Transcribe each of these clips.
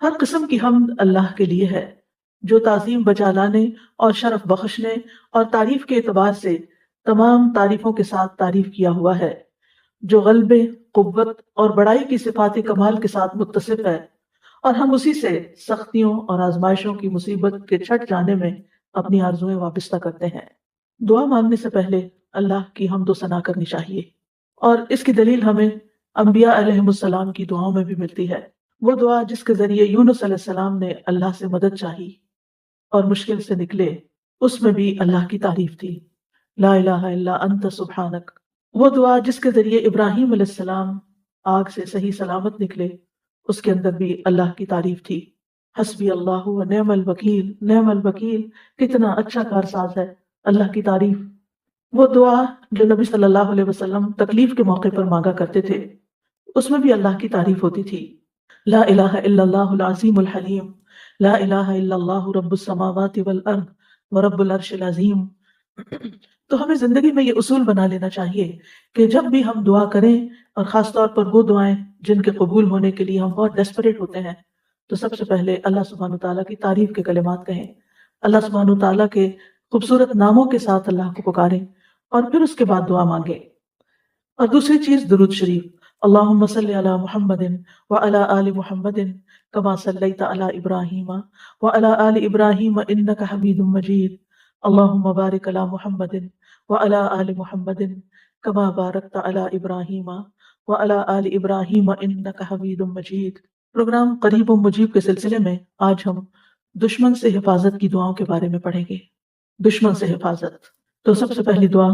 ہر قسم کی حمد اللہ کے لیے ہے جو تعظیم بجا لانے اور شرف بخشنے اور تعریف کے اعتبار سے تمام تعریفوں کے ساتھ تعریف کیا ہوا ہے، جو غلبے، قوت اور بڑائی کی صفات کمال کے ساتھ متصف ہے، اور ہم اسی سے سختیوں اور آزمائشوں کی مصیبت کے چھٹ جانے میں اپنی آرزوئیں وابستہ کرتے ہیں۔ دعا مانگنے سے پہلے اللہ کی حمد و ثنا کرنی چاہیے، اور اس کی دلیل ہمیں انبیاء علیہم السلام کی دعاؤں میں بھی ملتی ہے۔ وہ دعا جس کے ذریعے یونس علیہ السلام نے اللہ سے مدد چاہی اور مشکل سے نکلے، اس میں بھی اللہ کی تعریف تھی، لا الہ الا انت سبحانک۔ وہ دعا جس کے ذریعے ابراہیم علیہ السلام آگ سے صحیح سلامت نکلے، اس کے اندر بھی اللہ کی تعریف تھی، حسبی اللہ و نعم الوکیل، نعم الوکیل، کتنا اچھا کارساز ہے اللہ کی تعریف۔ وہ دعا جو نبی صلی اللہ علیہ وسلم تکلیف کے موقع پر مانگا کرتے تھے، اس میں بھی اللہ کی تعریف ہوتی تھی، لا الہ الا اللہ العظیم الحلیم، لا الہ الا اللہ رب السماوات والارض ورب العرش العظیم۔ تو ہمیں زندگی میں یہ اصول بنا لینا چاہیے کہ جب بھی ہم دعا کریں، اور خاص طور پر وہ دعائیں جن کے قبول ہونے کے لیے ہم بہت ڈیسپریٹ ہوتے ہیں، تو سب سے پہلے اللہ سبحانہ تعالیٰ کی تعریف کے کلمات کہیں، اللہ سبحانہ تعالیٰ کے خوبصورت ناموں کے ساتھ اللہ کو پکاریں، اور پھر اس کے بعد دعا مانگیں۔ اور دوسری چیز درود شریف، اللہم صلی علی محمد وعلی آل محمد کما صلیت علی ابراہیم وعلی آل ابراہیم انک حمید مجید، اللہم بارک علی محمد وعلی آل محمد کما بارکت علی ابراہیم وعلی آل ابراہیم انک حمید مجید۔ پروگرام قریب و مجیب کے سلسلے میں آج ہم دشمن سے حفاظت کی دعاؤں کے بارے میں پڑھیں گے۔ دشمن سے حفاظت، تو سب سے پہلی دعا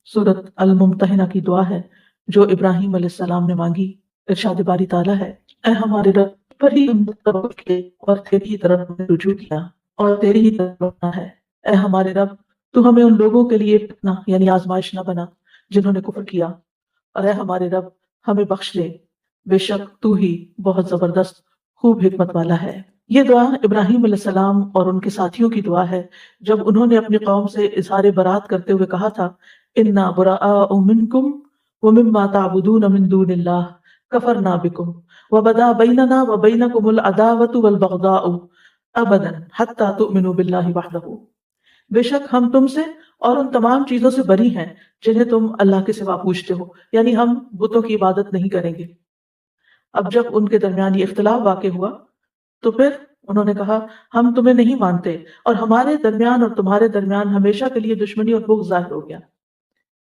سورۃ الممتحنہ کی دعا ہے جو ابراہیم علیہ السلام نے مانگی۔ ارشاد باری تعالیٰ ہے، اے ہمارے رب، پر ہی ہم توکل کیے اور تیری ہی طرف ہمیں رجوع کیا اور تیری ہی طرف لوٹنا ہے۔ اے ہمارے رب، تو ہمیں ان لوگوں کے لیے فتنہ یعنی آزمائش نہ بنا جنہوں نے کفر کیا، اور اے ہمارے رب ہمیں بخش دے، بے شک تو ہی بہت زبردست خوب حکمت والا ہے۔ یہ دعا ابراہیم علیہ السلام اور ان کے ساتھیوں کی دعا ہے جب انہوں نے اپنی قوم سے اظہار برات کرتے ہوئے کہا تھا، انا براء منکم ومما تعبدون من دون اللہ کفرنا بکم وبدا بیننا وبینکم العداوۃ والبغضاء ابدا حتی تؤمنوا باللہ وحدہ۔ بے شک ہم تم سے اور ان تمام چیزوں سے بری ہیں جنہیں تم اللہ کے سوا پوجتے ہو، یعنی ہم بتوں کی عبادت نہیں کریں گے۔ اب جب ان کے درمیان یہ اختلاف واقع ہوا تو پھر انہوں نے کہا، ہم تمہیں نہیں مانتے، اور ہمارے درمیان اور تمہارے درمیان ہمیشہ کے لیے دشمنی اور بغض ظاہر ہو گیا،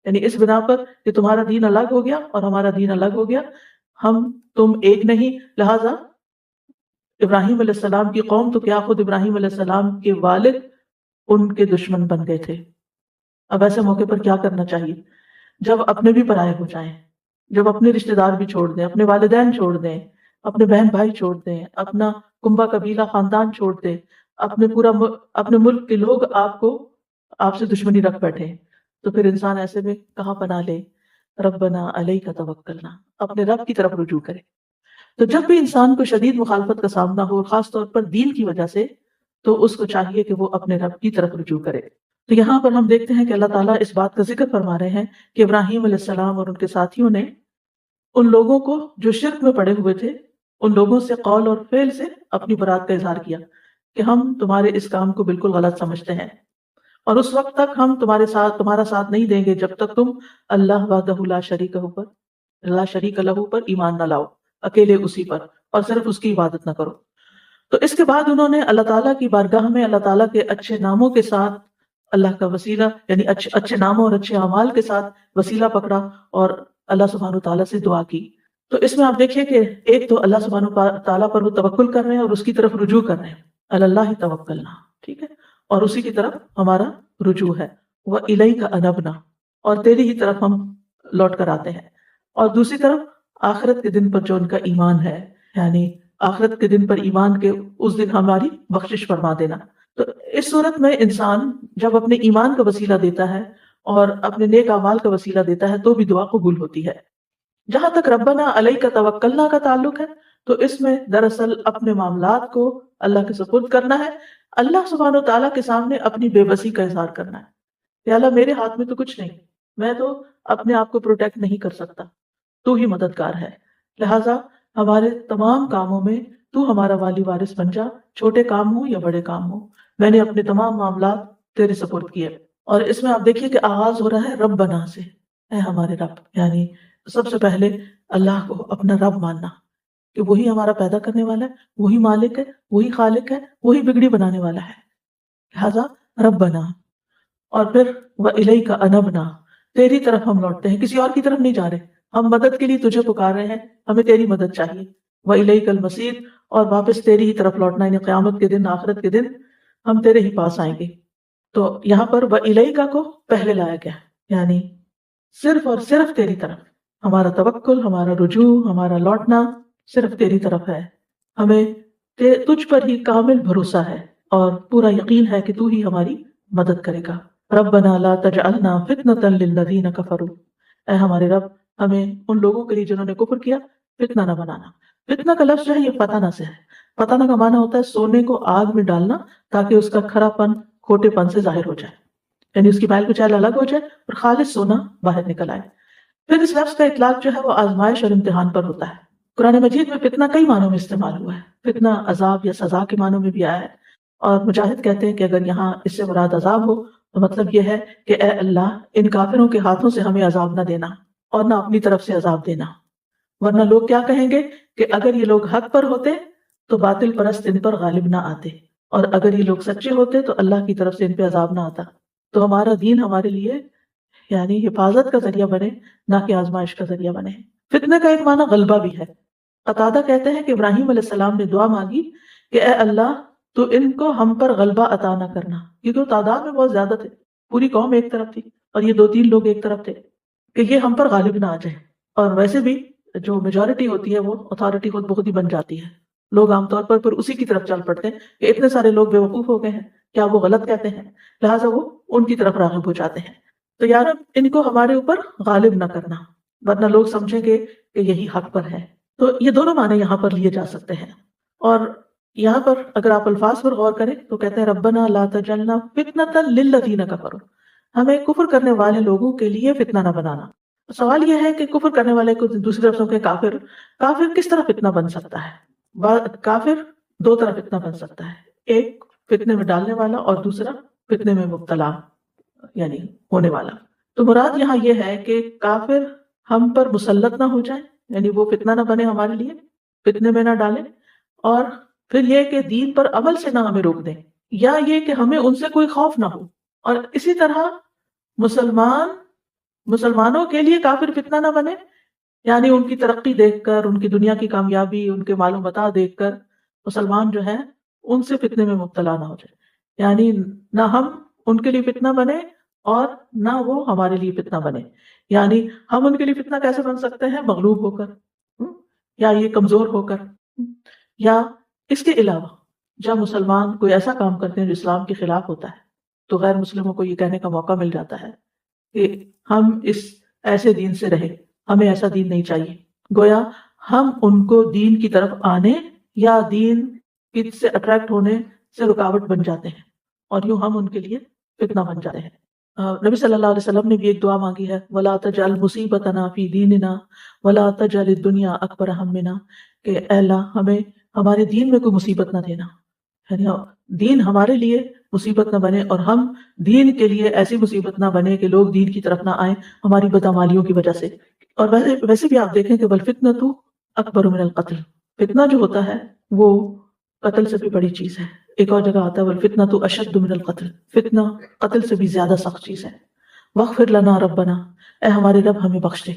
یعنی اس بنا پر کہ تمہارا دین الگ ہو گیا اور ہمارا دین الگ ہو گیا، ہم تم ایک نہیں، لہٰذا ابراہیم علیہ السلام کی قوم تو کیا خود ابراہیم علیہ السلام کے والد ان کے دشمن بن گئے تھے۔ اب ایسے موقع پر کیا کرنا چاہیے؟ جب اپنے بھی پرائے ہو جائیں، جب اپنے رشتہ دار بھی چھوڑ دیں، اپنے والدین چھوڑ دیں، اپنے بہن بھائی چھوڑ دیں، اپنا کنبہ قبیلہ خاندان چھوڑ دیں، اپنے ملک کے لوگ آپ سے دشمنی رکھ بیٹھے، تو پھر انسان ایسے میں کہاں پناہ لے؟ ربنا علیک توکلنا، اپنے رب کی طرف رجوع کرے۔ تو جب بھی انسان کو شدید مخالفت کا سامنا ہو، خاص طور پر دین کی وجہ سے، تو اس کو چاہیے کہ وہ اپنے رب کی طرف رجوع کرے۔ تو یہاں پر ہم دیکھتے ہیں کہ اللہ تعالیٰ اس بات کا ذکر فرما رہے ہیں کہ ابراہیم علیہ السلام اور ان کے ساتھیوں نے ان لوگوں کو جو شرک میں پڑے ہوئے تھے، ان لوگوں سے قول اور فعل سے اپنی برات کا اظہار کیا کہ ہم تمہارے اس کام کو بالکل غلط سمجھتے ہیں، اور اس وقت تک ہم تمہارا ساتھ نہیں دیں گے جب تک تم اللہ وحدہ لا شریک لہ پر ایمان نہ لاؤ، اکیلے اسی پر، اور صرف اس کی عبادت نہ کرو۔ تو اس کے بعد انہوں نے اللہ تعالیٰ کی بارگاہ میں اللہ تعالیٰ کے اچھے ناموں کے ساتھ اللہ کا وسیلہ، یعنی اچھے ناموں اور اچھے اعمال کے ساتھ وسیلہ پکڑا اور اللہ سبحانہ تعالیٰ سے دعا کی۔ تو اس میں آپ دیکھیے کہ ایک تو اللہ سبحانہ تعالیٰ پر وہ توکل کر رہے ہیں اور اس کی طرف رجوع کر رہے ہیں، اللہ توکلنا، ٹھیک ہے، اور اسی کی طرف ہمارا رجوع ہے، وَإِلَيْكَ أَنَبْنَا، اور تیری ہی طرف ہم لوٹ کر آتے ہیں۔ اور دوسری طرف آخرت کے دن پر جو ان کا ایمان ہے، یعنی آخرت کے دن پر ایمان کے اس دن ہماری بخشش فرما دینا۔ تو اس صورت میں انسان جب اپنے ایمان کا وسیلہ دیتا ہے اور اپنے نیک اعمال کا وسیلہ دیتا ہے تو بھی دعا قبول ہوتی ہے۔ جہاں تک ربنا علیک توکلنا کا تعلق ہے تو اس میں دراصل اپنے معاملات کو اللہ کے سپرد کرنا ہے، اللہ سبحانہ و تعالیٰ کے سامنے اپنی بے بسی کا اظہار کرنا ہے کہ اللہ میرے ہاتھ میں تو کچھ نہیں، میں تو اپنے آپ کو پروٹیکٹ نہیں کر سکتا، تو ہی مددگار ہے، لہٰذا ہمارے تمام کاموں میں تو ہمارا والی وارث بن جا، چھوٹے کام ہوں یا بڑے کام ہوں۔ میں نے اپنے تمام معاملات تیرے سپرد کیے۔ اور اس میں آپ دیکھیے کہ آغاز ہو رہا ہے رب بنا سے، اے ہمارے رب، یعنی سب سے پہلے اللہ کو اپنا رب ماننا کہ وہی ہمارا پیدا کرنے والا ہے، وہی مالک ہے، وہی خالق ہے، وہی بگڑی بنانے والا ہے، لہذا رب بنا۔ اور پھر وَإِلَيْكَ أَنَبْنَا، تیری طرف ہم لوٹتے ہیں، کسی اور کی طرف نہیں جا رہے، ہم مدد کے لیے تجھے پکار رہے ہیں، ہمیں تیری مدد چاہیے۔ وَإِلَيْكَ الْمَصِيرُ، اور واپس تیری ہی طرف لوٹنا، یعنی قیامت کے دن، آخرت کے دن ہم تیرے ہی پاس آئیں گے۔ تو یہاں پر وَإِلَيْكَ کو پہلے لایا گیا، یعنی صرف اور صرف تیری طرف ہمارا توکل، ہمارا رجوع، ہمارا لوٹنا صرف تیری طرف ہے۔ ہمیں تجھ پر ہی کامل بھروسہ ہے اور پورا یقین ہے کہ تو ہی ہماری مدد کرے گا۔ ربنا لا تجعلنا فتنة للذین کفروا، اے ہمارے رب ہمیں ان لوگوں کے لیے جنہوں نے کفر کیا فتنہ نہ بنانا۔ فتنہ کا لفظ جو ہے یہ فتنہ سے ہے۔ فتنہ کا معنی ہوتا ہے سونے کو آگ میں ڈالنا تاکہ اس کا کھرا پن کھوٹے پن سے ظاہر ہو جائے، یعنی اس کی میل کچیل الگ ہو جائے اور خالص سونا باہر نکل آئے۔ پھر اس لفظ کا اطلاق جو ہے وہ آزمائش اور امتحان پر ہوتا ہے۔ قرآن مجید میں فتنہ کئی معنوں میں استعمال ہوا ہے۔ فتنہ عذاب یا سزا کے معنوں میں بھی آیا ہے، اور مجاہد کہتے ہیں کہ اگر یہاں اس سے مراد عذاب ہو تو مطلب یہ ہے کہ اے اللہ ان کافروں کے ہاتھوں سے ہمیں عذاب نہ دینا اور نہ اپنی طرف سے عذاب دینا، ورنہ لوگ کیا کہیں گے کہ اگر یہ لوگ حق پر ہوتے تو باطل پرست ان پر غالب نہ آتے، اور اگر یہ لوگ سچے ہوتے تو اللہ کی طرف سے ان پہ عذاب نہ آتا۔ تو ہمارا دین ہمارے لیے یعنی حفاظت کا ذریعہ بنے، نہ کہ آزمائش کا ذریعہ بنے۔ فتنہ کا ایک معنی غلبہ بھی ہے۔ قتادہ کہتے ہیں کہ ابراہیم علیہ السلام نے دعا مانگی کہ اے اللہ تو ان کو ہم پر غلبہ عطا نہ کرنا، کیونکہ وہ تعداد میں بہت زیادہ تھے، پوری قوم ایک طرف تھی اور یہ 2-3 لوگ ایک طرف تھے، کہ یہ ہم پر غالب نہ آ جائے۔ اور ویسے بھی جو میجورٹی ہوتی ہے وہ اتھارٹی خود بخود ہی بن جاتی ہے، لوگ عام طور پر پھر اسی کی طرف چل پڑتے ہیں کہ اتنے سارے لوگ بے وقوف ہو گئے ہیں، کیا وہ غلط کہتے ہیں، لہٰذا وہ ان کی طرف راغب ہو جاتے ہیں۔ تو یار ان کو ہمارے اوپر غالب نہ کرنا، ورنہ لوگ سمجھیں گے کہ یہی حق پر ہے۔ تو یہ دونوں معنی یہاں پر لیے جا سکتے ہیں۔ اور یہاں پر اگر آپ الفاظ پر غور کریں تو کہتے ہیں ربنا لا تجعلنا فتنة للذین کفروا، ہمیں کفر کرنے والے لوگوں کے لیے فتنہ نہ بنانا۔ سوال یہ ہے کہ کفر کرنے والے کو دوسری لفظوں کے کافر کس طرح فتنہ بن سکتا ہے؟ کافر 2 طرح فتنہ بن سکتا ہے، ایک فتنے میں ڈالنے والا اور دوسرا فتنے میں مبتلا یعنی ہونے والا۔ تو مراد یہاں یہ ہے کہ کافر ہم پر مسلط نہ ہو جائیں، یعنی وہ فتنہ نہ بنے ہمارے لیے، فتنے میں نہ ڈالیں، اور پھر یہ کہ دین پر عمل سے نہ ہمیں روک دیں، یا یہ کہ ہمیں ان سے کوئی خوف نہ ہو۔ اور اسی طرح مسلمانوں کے لیے کافر فتنہ نہ بنے، یعنی ان کی ترقی دیکھ کر، ان کی دنیا کی کامیابی، ان کے مال و متاع دیکھ کر مسلمان جو ہیں ان سے فتنے میں مبتلا نہ ہو جائے، یعنی نہ ہم ان کے لیے فتنہ بنے اور نہ وہ ہمارے لیے فتنہ بنے۔ یعنی ہم ان کے لیے فتنہ کیسے بن سکتے ہیں؟ مغلوب ہو کر، یا یہ کمزور ہو کر، یا اس کے علاوہ جب مسلمان کوئی ایسا کام کرتے ہیں جو اسلام کے خلاف ہوتا ہے تو غیر مسلموں کو یہ کہنے کا موقع مل جاتا ہے کہ ہم اس ایسے دین سے رہے، ہمیں ایسا دین نہیں چاہیے۔ گویا ہم ان کو دین کی طرف آنے یا دین سے اٹریکٹ ہونے سے رکاوٹ بن جاتے ہیں، اور یوں ہم ان کے لیے فتنہ بن جاتے ہیں۔ نبی صلی اللہ علیہ وسلم نے بھی ایک دعا مانگی ہے، وَلَا تَجْعَلْ مُصِيبَتَنَا فِي دِينِنَا وَلَا تَجْعَلِ الدُّنْيَا أَكْبَرَ هَمِّنَا، کہ اے اللہ ہمیں ہمارے دین میں کوئی مصیبت نہ دینا، یعنی دین ہمارے لیے مصیبت نہ بنے اور ہم دین کے لیے ایسی مصیبت نہ بنے کہ لوگ دین کی طرف نہ آئیں ہماری بدعمالیوں کی وجہ سے۔ اور ویسے بھی آپ دیکھیں کہ وَالْفِتْنَةُ أَكْبَرُ مِنَ الْقَتْلِ، فتنہ جو ہوتا ہے وہ قتل سے بھی بڑی چیز ہے۔ ایک اور جگہ آتا ہے وَالْفِتْنَةُ أَشَدُّ مِنَ الْقَتْلِ، فتنہ قتل سے بھی زیادہ سخت چیز ہے۔ وَاغْفِرْ لَنَا رَبَّنَا، اے ہمارے رب ہمیں بخش دے،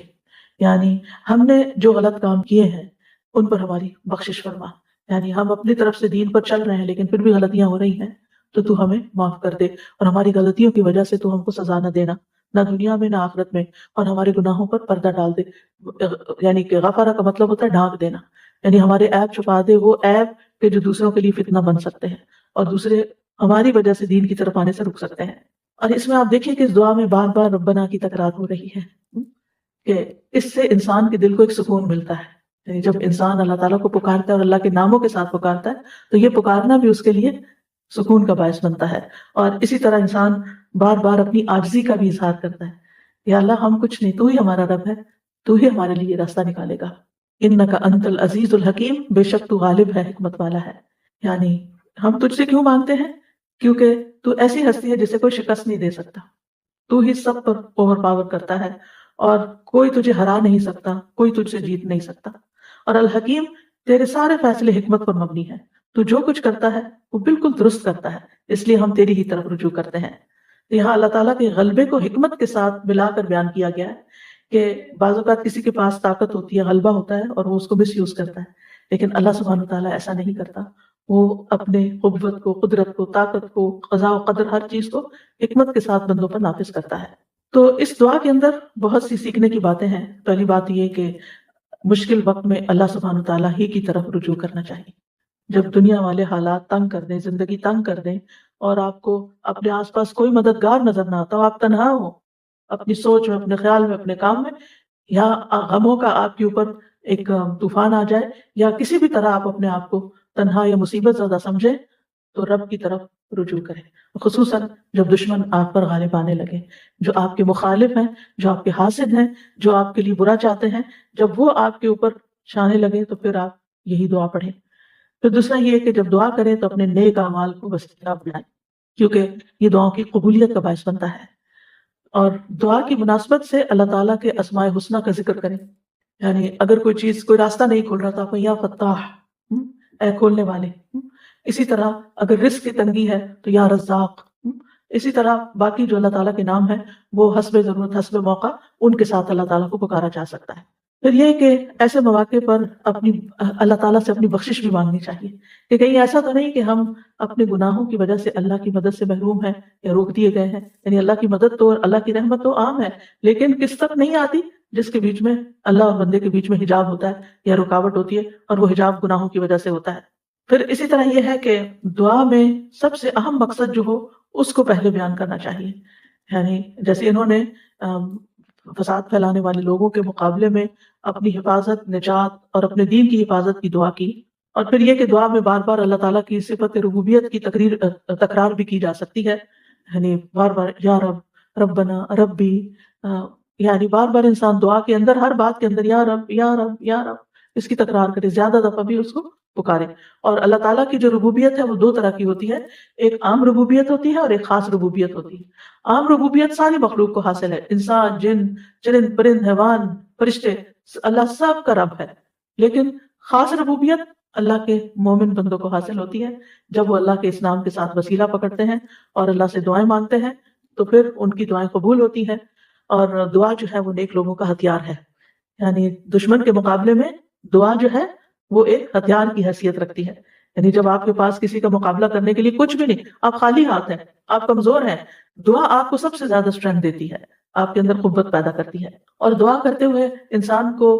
یعنی ہم نے جو غلط کام کیے ہیں ان پر ہماری بخشش فرما، یعنی ہم اپنی طرف سے دین پر چل رہے ہیں لیکن پھر بھی غلطیاں ہو رہی ہیں تو ہمیں معاف کر دے، اور ہماری غلطیوں کی وجہ سے تو ہم کو سزا نہ دینا، نہ دنیا میں نہ آخرت میں، اور ہمارے گناہوں پر پردہ ڈال دے۔ یعنی کہ غفارہ کا مطلب ہوتا ہے ڈھانک دینا، یعنی ہمارے عیب چھپا دے، وہ عیب کہ جو دوسروں کے لیے فتنہ بن سکتے ہیں اور دوسرے ہماری وجہ سے دین کی طرف آنے سے رک سکتے ہیں۔ اور اس میں آپ دیکھیے کہ اس دعا میں بار بار ربنا کی تکرار ہو رہی ہے، کہ اس سے انسان کے دل کو ایک سکون ملتا ہے۔ یعنی جب انسان اللہ تعالیٰ کو پکارتا ہے اور اللہ کے ناموں کے ساتھ پکارتا ہے تو یہ پکارنا بھی اس کے لیے سکون کا باعث بنتا ہے، اور اسی طرح انسان بار بار اپنی عاجزی کا بھی اظہار کرتا ہے، یا اللہ ہم کچھ نہیں، تو ہی ہمارا رب ہے، تو ہی ہمارے لیے راستہ نکالے گا۔ انک انت العزیز الحکیم، بے شک تو غالب ہے، حکمت والا ہے. یعنی ہم تجھ سے کیوں مانگتے ہیں؟ کیونکہ تو ایسی ہستی ہے جسے کوئی شکست نہیں دے سکتا، تو ہی سب پر اوور پاور کرتا ہے، اور کوئی تجھے ہرا نہیں سکتا، کوئی تجھ سے جیت نہیں سکتا. اور الحکیم، تیرے سارے فیصلے حکمت پر مبنی ہیں، تو جو کچھ کرتا ہے وہ بالکل درست کرتا ہے، اس لیے ہم تیری ہی طرف رجوع کرتے ہیں. تو یہاں اللہ تعالیٰ کے غلبے کو حکمت کے ساتھ ملا کر بیان کیا گیا ہے کہ بعض اوقات کسی کے پاس طاقت ہوتی ہے، غلبہ ہوتا ہے، اور وہ اس کو مس یوز کرتا ہے، لیکن اللہ سبحانہ وتعالیٰ ایسا نہیں کرتا. وہ اپنے قوت کو، قدرت کو، طاقت کو، قضاء و قدر، ہر چیز کو حکمت کے ساتھ بندوں پر نافذ کرتا ہے. تو اس دعا کے اندر بہت سی سیکھنے کی باتیں ہیں. پہلی بات یہ کہ مشکل وقت میں اللہ سبحانہ تعالیٰ ہی کی طرف رجوع کرنا چاہیے. جب دنیا والے حالات تنگ کر دیں، زندگی تنگ کر دیں، اور آپ کو اپنے آس پاس کوئی مددگار نظر نہ آتا ہو، آپ تنہا ہو اپنی سوچ میں، اپنے خیال میں، اپنے کام میں، یا غموں کا آپ کے اوپر ایک طوفان آ جائے، یا کسی بھی طرح آپ اپنے آپ کو تنہا یا مصیبت زدہ سمجھیں، تو رب کی طرف رجوع کریں. خصوصاً جب دشمن آپ پر غالب آنے لگے، جو آپ کے مخالف ہیں، جو آپ کے حاسد ہیں، جو آپ کے لیے برا چاہتے ہیں، جب وہ آپ کے اوپر چھانے لگے، تو پھر آپ یہی دعا پڑھیں. پھر دوسرا یہ کہ جب دعا کریں تو اپنے نیک اعمال کو وسیلہ بنائیں، کیونکہ یہ دعاؤں کی قبولیت کا باعث بنتا ہے. اور دعا کی مناسبت سے اللہ تعالیٰ کے اسماء حسنیٰ کا ذکر کریں. یعنی اگر کوئی چیز، کوئی راستہ نہیں کھل رہا تو آپ کو یا فتاح، اے کھولنے والے. اسی طرح اگر رزق کی تنگی ہے تو یا رزاق. اسی طرح باقی جو اللہ تعالیٰ کے نام ہیں وہ حسب ضرورت، حسب موقع ان کے ساتھ اللہ تعالیٰ کو پکارا جا سکتا ہے. پھر یہ کہ ایسے مواقع پر اپنی اللہ تعالیٰ سے اپنی بخشش بھی مانگنی چاہیے، کہ کہیں ایسا تو نہیں کہ ہم اپنے گناہوں کی وجہ سے اللہ کی مدد سے محروم ہیں یا روک دیے گئے ہیں. یعنی اللہ کی مدد تو، اللہ کی رحمت تو عام ہے، لیکن کس تک نہیں آتی جس کے بیچ میں اللہ اور بندے کے بیچ میں حجاب ہوتا ہے یا رکاوٹ ہوتی ہے، اور وہ حجاب گناہوں کی وجہ سے ہوتا ہے. پھر اسی طرح یہ ہے کہ دعا میں سب سے اہم مقصد جو ہو اس کو پہلے بیان کرنا چاہیے. یعنی جیسے انہوں نے فساد پھیلانے والے لوگوں کے مقابلے میں اپنی حفاظت، نجات اور اپنے دین کی حفاظت کی دعا کی. اور پھر یہ کہ دعا میں بار بار اللہ تعالیٰ کی صفت ربوبیت کی تکرار بھی کی جا سکتی ہے. یعنی بار بار یا رب، ربنا، ربی، یعنی بار بار انسان دعا کے اندر، ہر بات کے اندر یا رب، یا رب، یا رب، اس کی تکرار کرے، زیادہ دفعہ بھی اس کو پکارے. اور اللہ تعالیٰ کی جو ربوبیت ہے وہ دو طرح کی ہوتی ہے، ایک عام ربوبیت ہوتی ہے اور ایک خاص ربوبیت ہوتی ہے. عام ربوبیت ساری مخلوق کو حاصل ہے، انسان، جن، چرند پرند، حیوان، فرشتے، اللہ سب کا رب ہے. لیکن خاص ربوبیت اللہ کے مومن بندوں کو حاصل ہوتی ہے جب وہ اللہ کے اس نام کے ساتھ وسیلہ پکڑتے ہیں اور اللہ سے دعائیں مانگتے ہیں، تو پھر ان کی دعائیں قبول ہوتی ہیں. اور دعا جو ہے وہ نیک لوگوں کا ہتھیار ہے. یعنی دشمن کے مقابلے میں دعا جو ہے وہ ایک ہتھیار کی حیثیت رکھتی ہے. یعنی جب آپ کے پاس کسی کا مقابلہ کرنے کے لیے کچھ بھی نہیں، آپ خالی ہاتھ ہیں، آپ کمزور ہیں، دعا آپ کو سب سے زیادہ اسٹرینتھ دیتی ہے، آپ کے اندر قوت پیدا کرتی ہے. اور دعا کرتے ہوئے انسان کو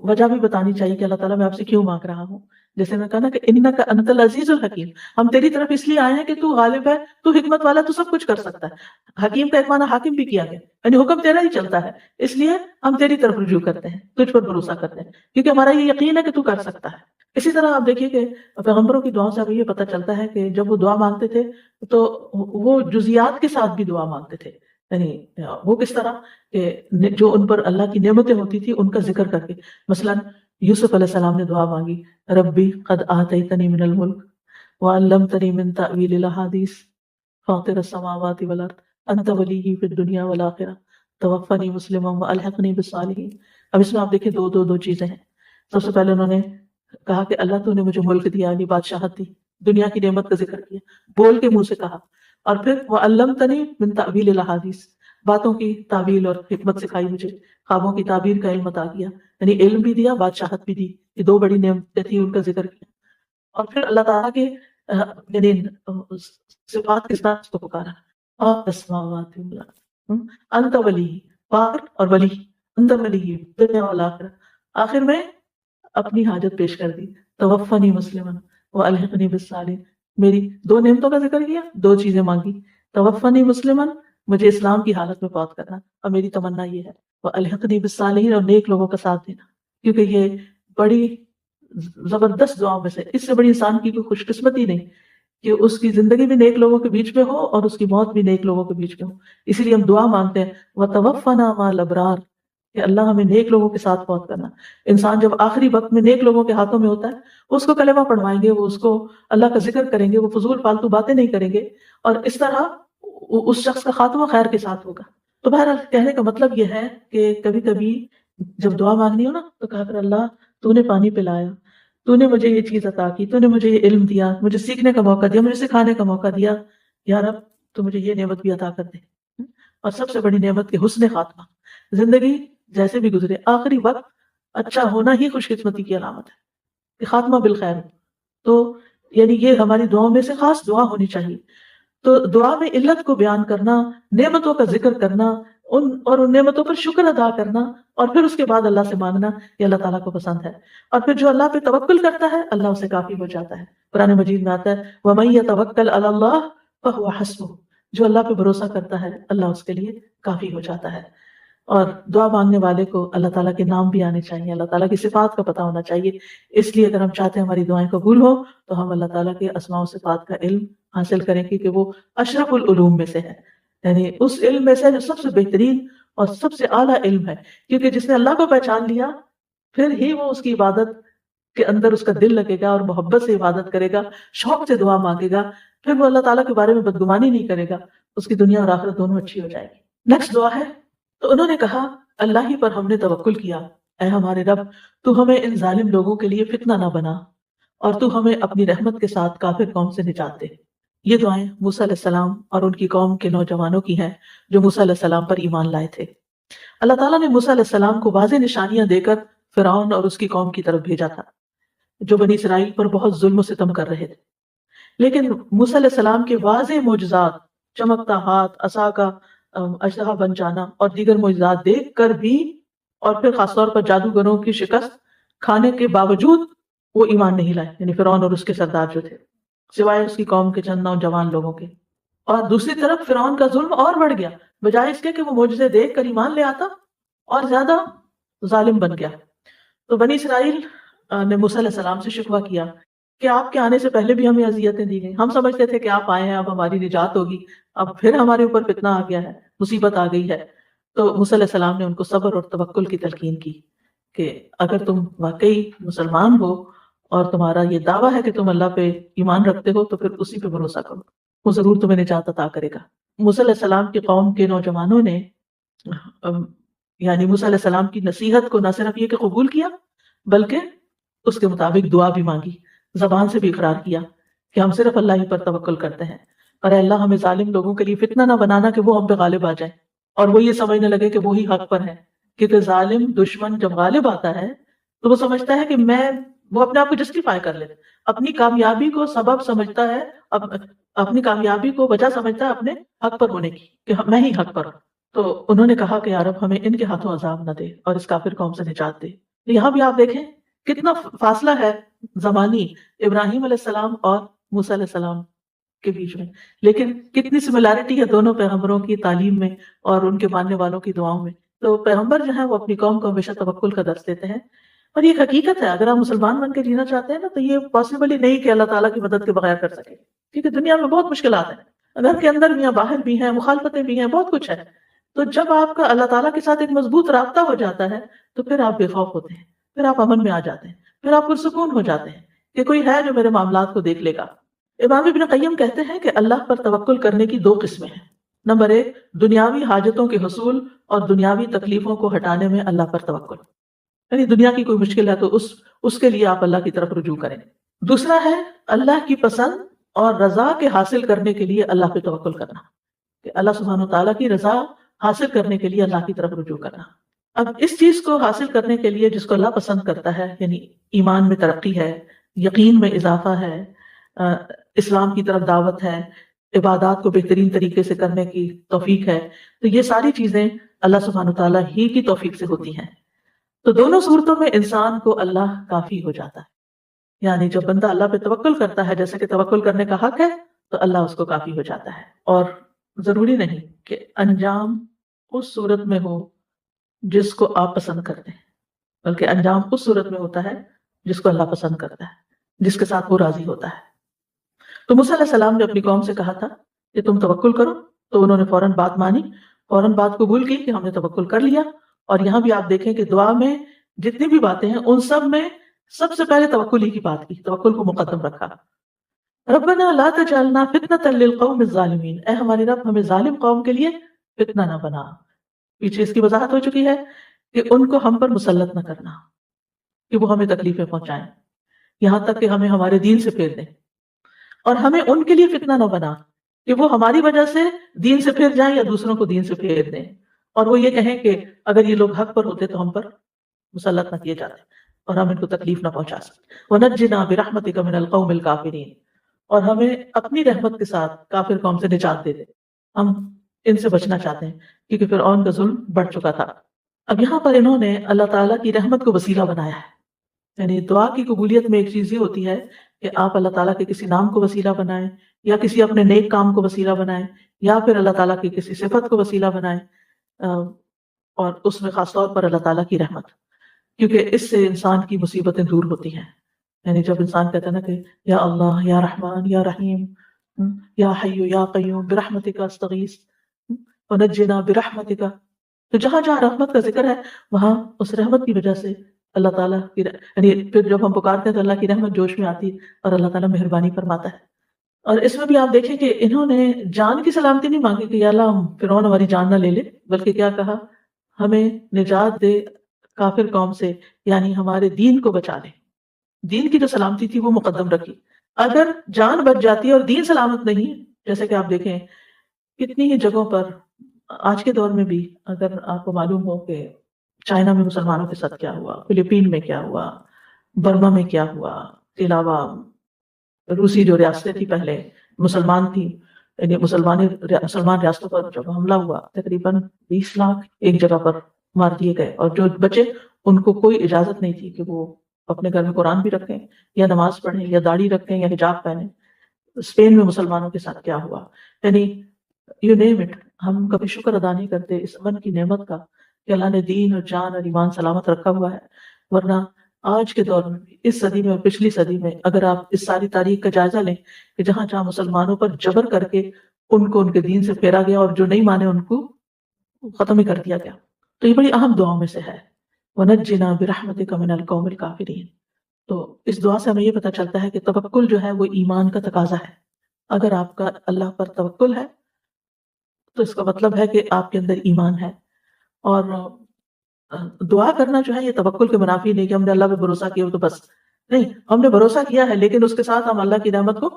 وجہ بھی بتانی چاہیے کہ اللہ تعالیٰ میں آپ سے کیوں مانگ رہا ہوں. جیسے میں کہا نا کہ انک انت العزیز الحکیم، ہم تیری طرف اس لیے آئے ہیں کہ تو غالب ہے، تو حکمت والا، تو سب کچھ کر سکتا ہے. حکیم کا ایک معنی حاکم بھی کیا گیا، یعنی حکم تیرا ہی چلتا ہے، اس لیے ہم تیری طرف رجوع کرتے ہیں، تجھ پر بھروسہ کرتے ہیں، کیونکہ ہمارا یہ یقین ہے کہ تو کر سکتا ہے. اسی طرح آپ دیکھیے کہ پیغمبروں کی دعاؤں سے ہمیں یہ پتہ چلتا ہے کہ جب وہ دعا مانگتے تھے تو وہ جزیات کے ساتھ بھی دعا مانگتے تھے. یعنی وہ کس طرح کہ جو ان پر اللہ کی نعمتیں ہوتی تھی ان کا ذکر کر کے. مثلا یوسف علیہ السلام نے دعا مانگی، ربی قد آتیتنی من الملک وعلمتنی من تأویل الاحادیث فاطر السماوات والارض انت ولی فی الدنیا والآخرہ توفنی مسلما والحقنی بالصالحین. اب اس میں آپ دیکھیں دو چیزیں ہیں. سب سے پہلے انہوں نے کہا کہ اللہ تو نے مجھے ملک دیا، یعنی بادشاہت دی، دنیا کی نعمت کا ذکر کیا، بول کے منہ سے کہا. اور پھر وعلمتنی من تأویل الاحادیث، باتوں کی تعویل اور حکمت سکھائی مجھے، خوابوں کی تعبیر کا علم عطا کیا. یعنی علم بھی دیا، بادشاہت بھی دی. یہ دو بڑی نعمتیں تھیں، ان کا ذکر کیا. اور پھر اللہ تعالیٰ کے یعنی صفات کے ساتھ اس کو پکارا، اور السماوات والارض انت ولی، پاک اور ولی، انت ولی دنیا والآخرہ. آخر میں اپنی حاجت پیش کر دی، توفنی مسلما والحقنی بالصالحین. میری دو نعمتوں کا ذکر کیا، دو چیزیں مانگی، توفنی مسلما، مجھے اسلام کی حالت میں فوت کرنا، اور میری تمنا یہ ہے، والحقنی بالصالحین، اور نیک لوگوں کا ساتھ دینا. کیونکہ یہ بڑی زبردست دعاؤں میں سے، اس سے بڑی انسان کی کوئی خوش قسمتی نہیں کہ اس کی زندگی بھی نیک لوگوں کے بیچ میں ہو اور اس کی موت بھی نیک لوگوں کے بیچ میں ہو. اسی لیے ہم دعا مانگتے ہیں وَتَوَفَّنَا مَعَ الْأَبْرَارِ، کہ اللہ ہمیں نیک لوگوں کے ساتھ فوت کرنا. انسان جب آخری وقت میں نیک لوگوں کے ہاتھوں میں ہوتا ہے، اس کو کلمہ پڑھوائیں گے، وہ اس کو اللہ کا ذکر کریں گے، وہ فضول فالتو باتیں نہیں کریں گے، اور اس طرح اس شخص کا خاتمہ خیر کے ساتھ ہوگا. تو بہرحال کہنے کا مطلب یہ ہے کہ کبھی کبھی جب دعا مانگنی ہو نا تو کہا کر اللہ تو نے پانی پلایا، تو نے مجھے یہ چیز عطا کی، تو نے مجھے یہ علم دیا، مجھے سیکھنے کا موقع دیا، مجھے سکھانے کا موقع دیا، یا رب تو مجھے یہ نعمت بھی عطا کر دے. اور سب سے بڑی نعمت کہ حسن خاتمہ، زندگی جیسے بھی گزرے آخری وقت اچھا ہونا ہی خوش قسمتی کی علامت ہے کہ خاتمہ بالخیر ہو. تو یعنی یہ ہماری دعاؤں میں سے خاص دعا ہونی چاہیے. تو دعا میں علت کو بیان کرنا، نعمتوں کا ذکر کرنا، ان نعمتوں پر شکر ادا کرنا، اور پھر اس کے بعد اللہ سے مانگنا، یہ اللہ تعالیٰ کو پسند ہے. اور پھر جو اللہ پہ توکل کرتا ہے اللہ اسے کافی ہو جاتا ہے. قرآن مجید میں آتا ہے وَمَن يَتَوَكَّلْ عَلَى اللَّهِ فَهُوَ حَسْبُهُ، جو اللہ پہ بھروسہ کرتا ہے اللہ اس کے لیے کافی ہو جاتا ہے. اور دعا مانگنے والے کو اللہ تعالیٰ کے نام بھی آنے چاہیے، اللہ تعالیٰ کی صفات کا پتہ ہونا چاہیے. اس لیے اگر ہم چاہتے ہیں ہماری دعائیں قبول ہوں تو ہم اللہ تعالیٰ کے اسماء و صفات کا علم حاصل کریں گے کہ وہ اشرف العلوم میں سے ہے، یعنی اس علم میں سے جو سب سے بہترین اور سب سے اعلیٰ علم ہے. کیونکہ جس نے اللہ کو پہچان لیا پھر ہی وہ اس کی عبادت کے اندر اس کا دل لگے گا اور محبت سے عبادت کرے گا، شوق سے دعا مانگے گا، پھر وہ اللہ تعالیٰ کے بارے میں بدگمانی نہیں کرے گا، اس کی دنیا اور آخرت دونوں اچھی ہو جائے گی. نیکسٹ دعا ہے، تو انہوں نے کہا اللہ ہی پر ہم نے توکل کیا، اے ہمارے رب تو ہمیں ان ظالم لوگوں کے لیے فتنہ نہ بنا، اور تو ہمیں اپنی رحمت کے ساتھ کافر قوم سے نجات دے. یہ دعائیں موسیٰ علیہ السلام اور ان کی قوم کے نوجوانوں کی ہیں جو موسیٰ علیہ السلام پر ایمان لائے تھے. اللہ تعالیٰ نے موسیٰ علیہ السلام کو واضح نشانیاں دے کر فرعون اور اس کی قوم کی طرف بھیجا تھا جو بنی اسرائیل پر بہت ظلم و ستم کر رہے تھے. لیکن موسیٰ علیہ السلام کے واضح معجزات، چمکتا ہاتھ، عصا کا اژدہا بن جانا اور دیگر معجزات دیکھ کر بھی، اور پھر خاص طور پر جادوگروں کی شکست کھانے کے باوجود وہ ایمان نہیں لائے، یعنی فرعون اور اس کے سردار جو تھے، سوائے اس کی قوم کے چند نوجوان لوگوں کے. اور دوسری طرف فرعون کا ظلم اور بڑھ گیا، بجائے اس کے کہ وہ معجزے دیکھ کر ایمان لے آتا اور زیادہ ظالم بن گیا. تو بنی اسرائیل نے موسیٰ علیہ السلام سے شکوہ کیا کہ آپ کے آنے سے پہلے بھی ہمیں اذیتیں دی گئیں، ہم سمجھتے تھے کہ آپ آئے ہیں اب ہماری نجات ہوگی، اب پھر ہمارے اوپر فتنہ آ گیا ہے، مصیبت آ گئی ہے. تو موسیٰ علیہ السلام نے ان کو صبر اور توکل کی تلقین کی کہ اگر تم واقعی مسلمان ہو اور تمہارا یہ دعویٰ ہے کہ تم اللہ پہ ایمان رکھتے ہو تو پھر اسی پہ بھروسہ کرو، وہ ضرور تمہیں نجات عطا کرے گا. موسیٰ علیہ السلام کی قوم کے نوجوانوں نے یعنی موسیٰ علیہ السلام کی نصیحت کو نہ صرف یہ کہ قبول کیا بلکہ اس کے مطابق دعا بھی مانگی، زبان سے بھی اقرار کیا کہ ہم صرف اللہ ہی پر توکل کرتے ہیں، اور اے اللہ ہمیں ظالم لوگوں کے لیے فتنہ نہ بنانا کہ وہ ہم پہ غالب آ جائیں اور وہ یہ سمجھنے لگے کہ وہی حق پر ہے. کیونکہ ظالم دشمن جب غالب آتا ہے تو وہ سمجھتا ہے کہ وہ اپنے آپ کو جسٹیفائی کر لیتا، اپنی کامیابی کو سبب سمجھتا ہے، اپنی کامیابی کو وجہ سمجھتا ہے اپنے حق پر ہونے کی کہ میں ہی حق پر ہوں. تو انہوں نے کہا کہ یا رب ہمیں ان کے ہاتھوں عذاب نہ دے اور اس کافر قوم سے نجات دے. یہاں بھی آپ دیکھیں کتنا فاصلہ ہے زمانی ابراہیم علیہ السلام اور موسیٰ علیہ السلام کے بیچ میں، لیکن کتنی سملیرٹی ہے دونوں پیغمبروں کی تعلیم میں اور ان کے ماننے والوں کی دعاؤں میں. تو پیغمبر جو ہیں وہ اپنی قوم کو ہمیشہ توکل کا درس دیتے ہیں، اور یہ ایک حقیقت ہے. اگر آپ مسلمان بن کے جینا چاہتے ہیں نا تو یہ پاسبل ہی نہیں کہ اللہ تعالیٰ کی مدد کے بغیر کر سکے، کیونکہ دنیا میں بہت مشکلات ہیں، گھر کے اندر بھی ہیں، باہر بھی ہیں، مخالفتیں بھی ہیں، بہت کچھ ہے. تو جب آپ کا اللہ تعالیٰ کے ساتھ ایک مضبوط رابطہ ہو جاتا ہے تو پھر آپ بے خوف ہوتے ہیں، پھر آپ امن میں آ جاتے ہیں، پھر آپ پرسکون ہو جاتے ہیں کہ کوئی ہے جو میرے معاملات کو دیکھ لے گا. امام ابن قیم کہتے ہیں کہ اللہ پر توکل کرنے کی دو قسمیں ہیں. نمبر ایک، دنیاوی حاجتوں کے حصول اور دنیاوی تکلیفوں کو ہٹانے میں اللہ پر توکل، یعنی دنیا کی کوئی مشکل ہے تو اس کے لیے آپ اللہ کی طرف رجوع کریں. دوسرا ہے اللہ کی پسند اور رضا کے حاصل کرنے کے لیے اللہ پہ توکل کرنا، کہ اللہ سبحانہ وتعالیٰ کی رضا حاصل کرنے کے لیے اللہ کی طرف رجوع کرنا. اب اس چیز کو حاصل کرنے کے لیے جس کو اللہ پسند کرتا ہے، یعنی ایمان میں ترقی ہے، یقین میں اضافہ ہے، اسلام کی طرف دعوت ہے، عبادات کو بہترین طریقے سے کرنے کی توفیق ہے، تو یہ ساری چیزیں اللہ سبحانہ تعالیٰ ہی کی توفیق سے ہوتی ہیں. تو دونوں صورتوں میں انسان کو اللہ کافی ہو جاتا ہے، یعنی جب بندہ اللہ پہ توکل کرتا ہے جیسے کہ توکل کرنے کا حق ہے تو اللہ اس کو کافی ہو جاتا ہے. اور ضروری نہیں کہ انجام اس صورت میں ہو جس کو آپ پسند کرتے ہیں، بلکہ انجام اس صورت میں ہوتا ہے جس کو اللہ پسند کرتا ہے، جس کے ساتھ وہ راضی ہوتا ہے. تو موسیٰ علیہ السلام نے اپنی قوم سے کہا تھا کہ تم توکل کرو، تو انہوں نے فوراً بات مانی، فوراً بات قبول کی کہ ہم نے توکل کر لیا اور یہاں بھی آپ دیکھیں کہ دعا میں جتنی بھی باتیں ہیں ان سب میں سب سے پہلے توکل ہی کی بات کی، توکل کو مقدم رکھا۔ ربنا لا تجعلنا فتنة للقوم الظالمین، اے ہمارے رب ہمیں ظالم قوم کے لیے فتنہ نہ بنا۔ پیچھے اس کی وضاحت ہو چکی ہے کہ ان کو ہم پر مسلط نہ کرنا کہ وہ ہمیں تکلیفیں پہنچائیں، یہاں تک کہ ہمیں ہمارے دین سے پھیر دیں، اور ہمیں ان کے لیے فتنہ نہ بنا کہ وہ ہماری وجہ سے دین سے پھر جائیں یا دوسروں کو دین سے پھیر دیں، اور وہ یہ کہیں کہ اگر یہ لوگ حق پر ہوتے تو ہم پر مسلط نہ کیے جاتے اور ہم ان کو تکلیف نہ پہنچا سکتے۔ وَنَجِّنَا بِرَحْمَتِكَ مِنَ الْقَوْمِ الْكَافِرِينَ، اور ہمیں اپنی رحمت کے ساتھ کافر قوم سے نجات دے دے، ہم ان سے بچنا چاہتے ہیں کیونکہ فرعون کا ظلم بڑھ چکا تھا۔ اب یہاں پر انہوں نے اللہ تعالیٰ کی رحمت کو وسیلہ بنایا ہے، یعنی دعا کی قبولیت میں ایک چیز یہ ہوتی ہے کہ آپ اللہ تعالیٰ کے کسی نام کو وسیلہ بنائیں، یا کسی اپنے نیک کام کو وسیلہ بنائیں، یا پھر اللہ تعالیٰ کی کسی صفت کو وسیلہ بنائیں، اور اس میں خاص طور پر اللہ تعالیٰ کی رحمت، کیونکہ اس سے انسان کی مصیبتیں دور ہوتی ہیں۔ یعنی جب انسان کہتا ہے نا کہ یا اللہ یا رحمان یا رحیم یا حی یا قیوم برحمتک استغیث ونجنا برحمتک، تو جہاں جہاں رحمت کا ذکر ہے وہاں اس رحمت کی وجہ سے اللہ تعالیٰ کی یعنی پھر جب ہم پکارتے ہیں تو اللہ کی رحمت جوش میں آتی ہے اور اللہ تعالیٰ مہربانی فرماتا ہے۔ اور اس میں بھی آپ دیکھیں کہ انہوں نے جان کی سلامتی نہیں مانگی کہ یا اللہ فرعون ہماری جان نہ لے لے، بلکہ کیا کہا، ہمیں نجات دے کافر قوم سے، یعنی ہمارے دین کو بچا لے۔ دین کی جو سلامتی تھی وہ مقدم رکھی۔ اگر جان بچ جاتی ہے اور دین سلامت نہیں، جیسے کہ آپ دیکھیں کتنی ہی جگہوں پر آج کے دور میں بھی، اگر آپ کو معلوم ہو کہ چائنا میں مسلمانوں کے ساتھ کیا ہوا، فلپین میں کیا ہوا، برما میں کیا ہوا، اس کے علاوہ روسی جو ریاستیں تھی پہلے مسلمان تھی، یعنی مسلمان ریاستوں پر جب حملہ ہوا تقریباً 20 لاکھ ایک جگہ پر مار دیے گئے، اور جو بچے ان کو کوئی اجازت نہیں تھی کہ وہ اپنے گھر میں قرآن بھی رکھیں یا نماز پڑھیں یا داڑھی رکھیں یا حجاب پہنیں۔ اسپین میں مسلمانوں کے ساتھ کیا ہوا، یعنی یو نیم اٹ، ہم کبھی شکر ادا نہیں کرتے اس امن کی نعمت کا کہ اللہ نے دین اور جان اور ایمان سلامت رکھا ہوا ہے۔ ورنہ آج کے دور میں بھی، اس صدی میں اور پچھلی صدی میں، اگر آپ اس ساری تاریخ کا جائزہ لیں کہ جہاں جہاں مسلمانوں پر جبر کر کے ان کو ان کے دین سے پھیرا گیا اور جو نہیں مانے ان کو ختم ہی کر دیا گیا، تو یہ بڑی اہم دعاؤں میں سے ہے، وَنَجِّنَا بِرَحْمَتِكَ مِنَ الْقَوْمِ الْكَافِرِينَ۔ تو اس دعا سے ہمیں یہ پتہ چلتا ہے کہ توکل جو ہے وہ ایمان کا تقاضا ہے۔ اگر آپ کا اللہ پر توکل ہے تو اس کا مطلب ہے کہ آپ کے اندر ایمان ہے، اور دعا کرنا جو ہے یہ توکل کے منافی نہیں کہ ہم نے اللہ پہ بھروسہ کیا تو بس، نہیں، ہم نے بھروسہ کیا ہے لیکن اس کے ساتھ ہم اللہ کی رحمت کو،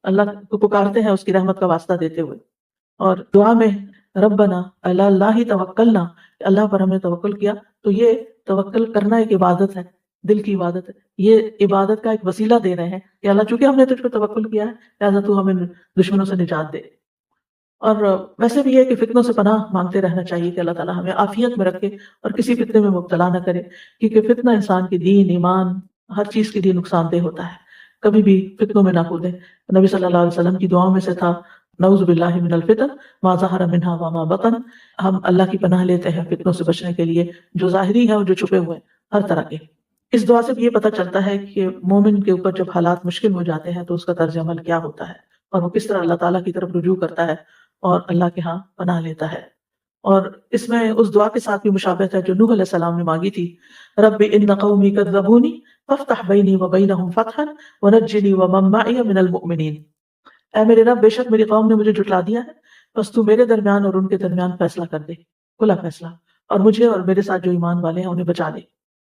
اللہ کو پکارتے ہیں اس کی رحمت کا واسطہ دیتے ہوئے۔ اور دعا میں ربنا علی اللہ توکلنا، اللہ پر ہم نے توکل کیا، تو یہ توکل کرنا ایک عبادت ہے، دل کی عبادت ہے، یہ عبادت کا ایک وسیلہ دے رہے ہیں کہ اللہ چونکہ ہم نے تجھ پہ توکل کیا ہے لہٰذا تو ہمیں دشمنوں سے نجات دے۔ اور ویسے بھی یہ کہ فتنوں سے پناہ مانگتے رہنا چاہیے کہ اللہ تعالیٰ ہمیں عافیت میں رکھے اور کسی فتنے میں مبتلا نہ کرے، کیونکہ فتنہ انسان کے دین، ایمان، ہر چیز کے لیے نقصان دہ ہوتا ہے۔ کبھی بھی فتنوں میں نہ کودیں۔ نبی صلی اللہ علیہ وسلم کی دعاؤں میں سے تھا نعوذ باللہ من الفتن ما ظہر منہا وما بطن، ہم اللہ کی پناہ لیتے ہیں فتنوں سے بچنے کے لیے، جو ظاہری ہیں اور جو چھپے ہوئے ہیں، ہر طرح کے۔ اس دعا سے بھی یہ پتہ چلتا ہے کہ مومن کے اوپر جب حالات مشکل ہو جاتے ہیں تو اس کا طرز عمل کیا ہوتا ہے، اور وہ کس طرح اللہ تعالیٰ کی طرف رجوع کرتا ہے اور اللہ کے ہاں پناہ لیتا ہے۔ اور اس میں اس دعا کے ساتھ بھی مشابہت ہے جو نوح علیہ السلام نے مانگی تھی، رب ان قومی کذبونی فافتح بینی وبینہم فتحا ونجنی ومن معی من المؤمنین۔ اے میرے رب، بے شک میری قوم نے مجھے جھٹلا دیا ہے، بس تو میرے درمیان اور ان کے درمیان فیصلہ کر دے، کھلا فیصلہ، اور مجھے اور میرے ساتھ جو ایمان والے ہیں انہیں بچا دے۔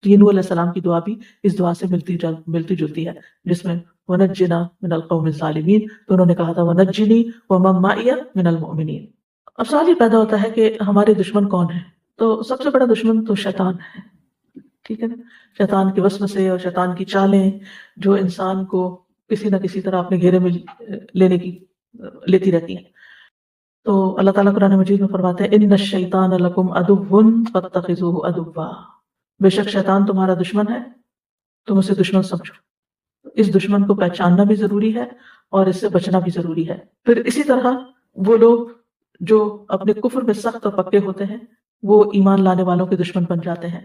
تو یہ نوح علیہ السلام کی دعا بھی اس دعا سے ملتی جلتی ہے، جس میں وَنَجِّنَا مِنَ الْقَوْمِ الظَّالِمِينَ، تو انہوں نے کہا تھا وَنَجِّنِي وَمَن مَّعِيَ مِنَ الْمُؤْمِنِينَ۔ اب سوال یہ پیدا ہوتا ہے کہ ہمارے دشمن کون ہیں؟ تو سب سے بڑا دشمن تو شیطان ہے، ٹھیک ہے نا؟ شیطان کے وسوسے اور شیطان کی چالیں جو انسان کو کسی نہ کسی طرح اپنے گھیرے میں لیتی رہتی ہیں۔ تو اللہ تعالیٰ قرآن مجید میں فرماتے ہیں ان الشیطان لکم عدو فاتخذوہ عدوا، بے شک شیطان تمہارا دشمن ہے، تم اسے دشمن سمجھو۔ اس دشمن کو پہچاننا بھی ضروری ہے اور اس سے بچنا بھی ضروری ہے۔ پھر اسی طرح وہ لوگ جو اپنے کفر میں سخت اور پکے ہوتے ہیں وہ ایمان لانے والوں کے دشمن بن جاتے ہیں۔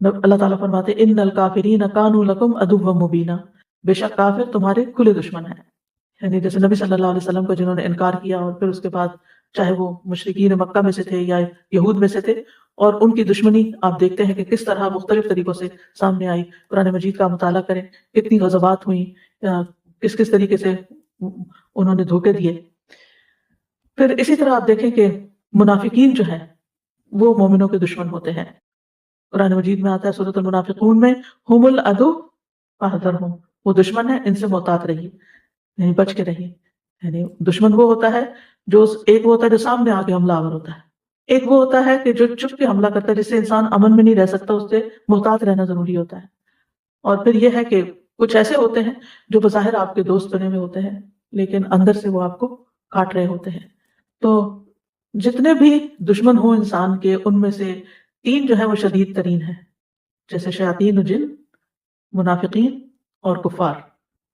اللہ تعالیٰ فرماتے ہیں ان الکافرین کانوا لکم عدوا مبینا، بے شک کافر تمہارے کھلے دشمن ہیں۔ یعنی جیسے نبی صلی اللہ علیہ وسلم کو جنہوں نے انکار کیا اور پھر اس کے بعد چاہے وہ مشرکین مکہ میں سے تھے یا یہود میں سے تھے، اور ان کی دشمنی آپ دیکھتے ہیں کہ کس طرح مختلف طریقوں سے سامنے آئی. قرآن مجید کا مطالعہ کریں، کتنی غزوات ہوئیں، کس کس طریقے سے انہوں نے دھوکے دیے. پھر اسی طرح آپ دیکھیں کہ منافقین جو ہیں وہ مومنوں کے دشمن ہوتے ہیں. قرآن مجید میں آتا ہے سورۃ المنافقون میں، ہم العدو فاحذرہم، وہ دشمن ہے، ان سے محتاط رہیے، یعنی بچ کے رہیے. یعنی دشمن وہ ہوتا ہے جو ایک وہ ہوتا ہے جو سامنے آ کے حملہ آور ہوتا ہے، ایک وہ ہوتا ہے کہ جو چپ کے حملہ کرتا ہے، جس سے انسان امن میں نہیں رہ سکتا، اس سے محتاط رہنا ضروری ہوتا ہے. اور پھر یہ ہے کہ کچھ ایسے ہوتے ہیں جو بظاہر آپ کے دوست بنے ہوئے ہوتے ہیں لیکن اندر سے وہ آپ کو کاٹ رہے ہوتے ہیں. تو جتنے بھی دشمن ہوں انسان کے، ان میں سے تین جو ہے وہ شدید ترین ہیں، جیسے شیاطین و جن، منافقین اور کفار.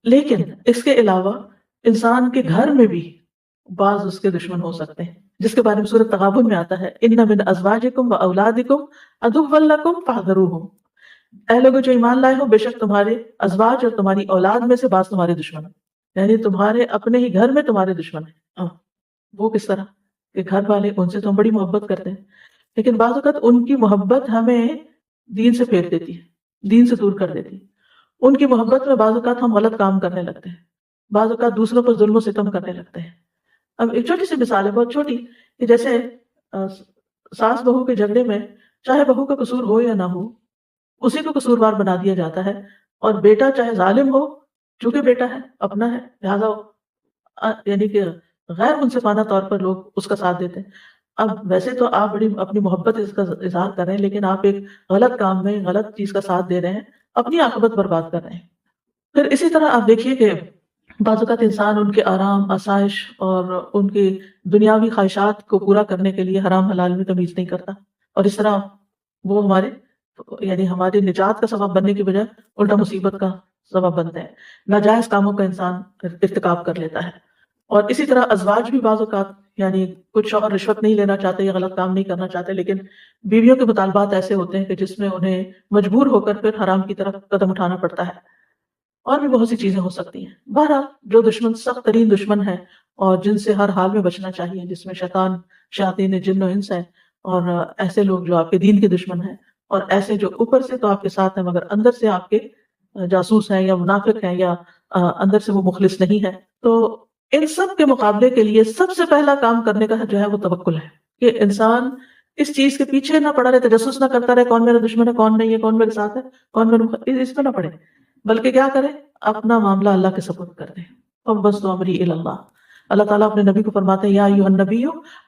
لیکن اس کے علاوہ انسان کے گھر میں بھی بعض اس کے دشمن ہو سکتے ہیں، جس کے بارے میں سورۃ تغابن میں آتا ہے، ان من ازواجکم و اولادکم عدوا لکم فاحذروہم. اے لوگوں جو ایمان لائے ہو، بے شک تمہارے ازواج اور تمہاری اولاد میں سے بعض تمہارے دشمن ہیں، یعنی تمہارے اپنے ہی گھر میں تمہارے دشمن ہیں. وہ کس طرح کہ گھر والے، ان سے تو ہم بڑی محبت کرتے ہیں، لیکن بعض اوقات ان کی محبت ہمیں دین سے پھیر دیتی ہے، دین سے دور کر دیتی ہے. ان کی محبت میں بعض اوقات ہم غلط کام کرنے لگتے ہیں، بعض اوقات دوسروں پر ظلم و ستم کرنے لگتے ہیں. اب ایک چھوٹی سی مثال ہے، بہت چھوٹی، کہ جیسے ساس بہو کے جھگڑے میں چاہے بہو کا قصور ہو یا نہ ہو، اسی کو قصوروار بنا دیا جاتا ہے، اور بیٹا چاہے ظالم ہو، چونکہ بیٹا ہے، اپنا ہے، لہٰذا یعنی کہ غیر منصفانہ طور پر لوگ اس کا ساتھ دیتے ہیں. اب ویسے تو آپ بڑی اپنی محبت اس کا اظہار کر رہے ہیں، لیکن آپ ایک غلط کام میں غلط چیز کا ساتھ دے رہے ہیں، اپنی عاقبت برباد کر رہے ہیں. پھر اسی طرح آپ دیکھیے کہ بعض اوقات انسان ان کے آرام، آسائش اور ان کی دنیاوی خواہشات کو پورا کرنے کے لیے حرام حلال میں تمیز نہیں کرتا، اور اس طرح وہ یعنی ہماری نجات کا سبب بننے کی بجائے الٹا مصیبت کا سبب بنتے ہیں. ناجائز کاموں کا انسان ارتکاب کر لیتا ہے. اور اسی طرح ازواج بھی بعض اوقات، یعنی کچھ شوہر رشوت نہیں لینا چاہتے یا غلط کام نہیں کرنا چاہتے، لیکن بیویوں کے مطالبات ایسے ہوتے ہیں کہ جس میں انہیں مجبور ہو کر پھر حرام کی طرف قدم اٹھانا پڑتا ہے. اور بھی بہت سی چیزیں ہو سکتی ہیں. بہرحال جو دشمن سخت ترین دشمن ہے اور جن سے ہر حال میں بچنا چاہیے، جس میں شیاطین جن و انس ہیں، اور ایسے لوگ جو آپ کے دین کے دشمن ہیں، اور ایسے جو اوپر سے تو آپ کے ساتھ ہیں مگر اندر سے آپ کے جاسوس ہیں یا منافق ہیں یا اندر سے وہ مخلص نہیں ہے. تو ان سب کے مقابلے کے لیے سب سے پہلا کام کرنے کا جو ہے وہ توکل ہے، کہ انسان اس چیز کے پیچھے نہ پڑا رہے، تجسس نہ کرتا رہے کون میرا دشمن ہے، کون نہیں ہے، کون میرے ساتھ ہے، کون میرے اس پہ نہ پڑے، بلکہ کیا کرے، اپنا معاملہ اللہ کے سپرد کر دے. اور بس تو امری اللہ. اللہ تعالیٰ اپنے نبی کو فرماتے ہیں، یا ایھا النبی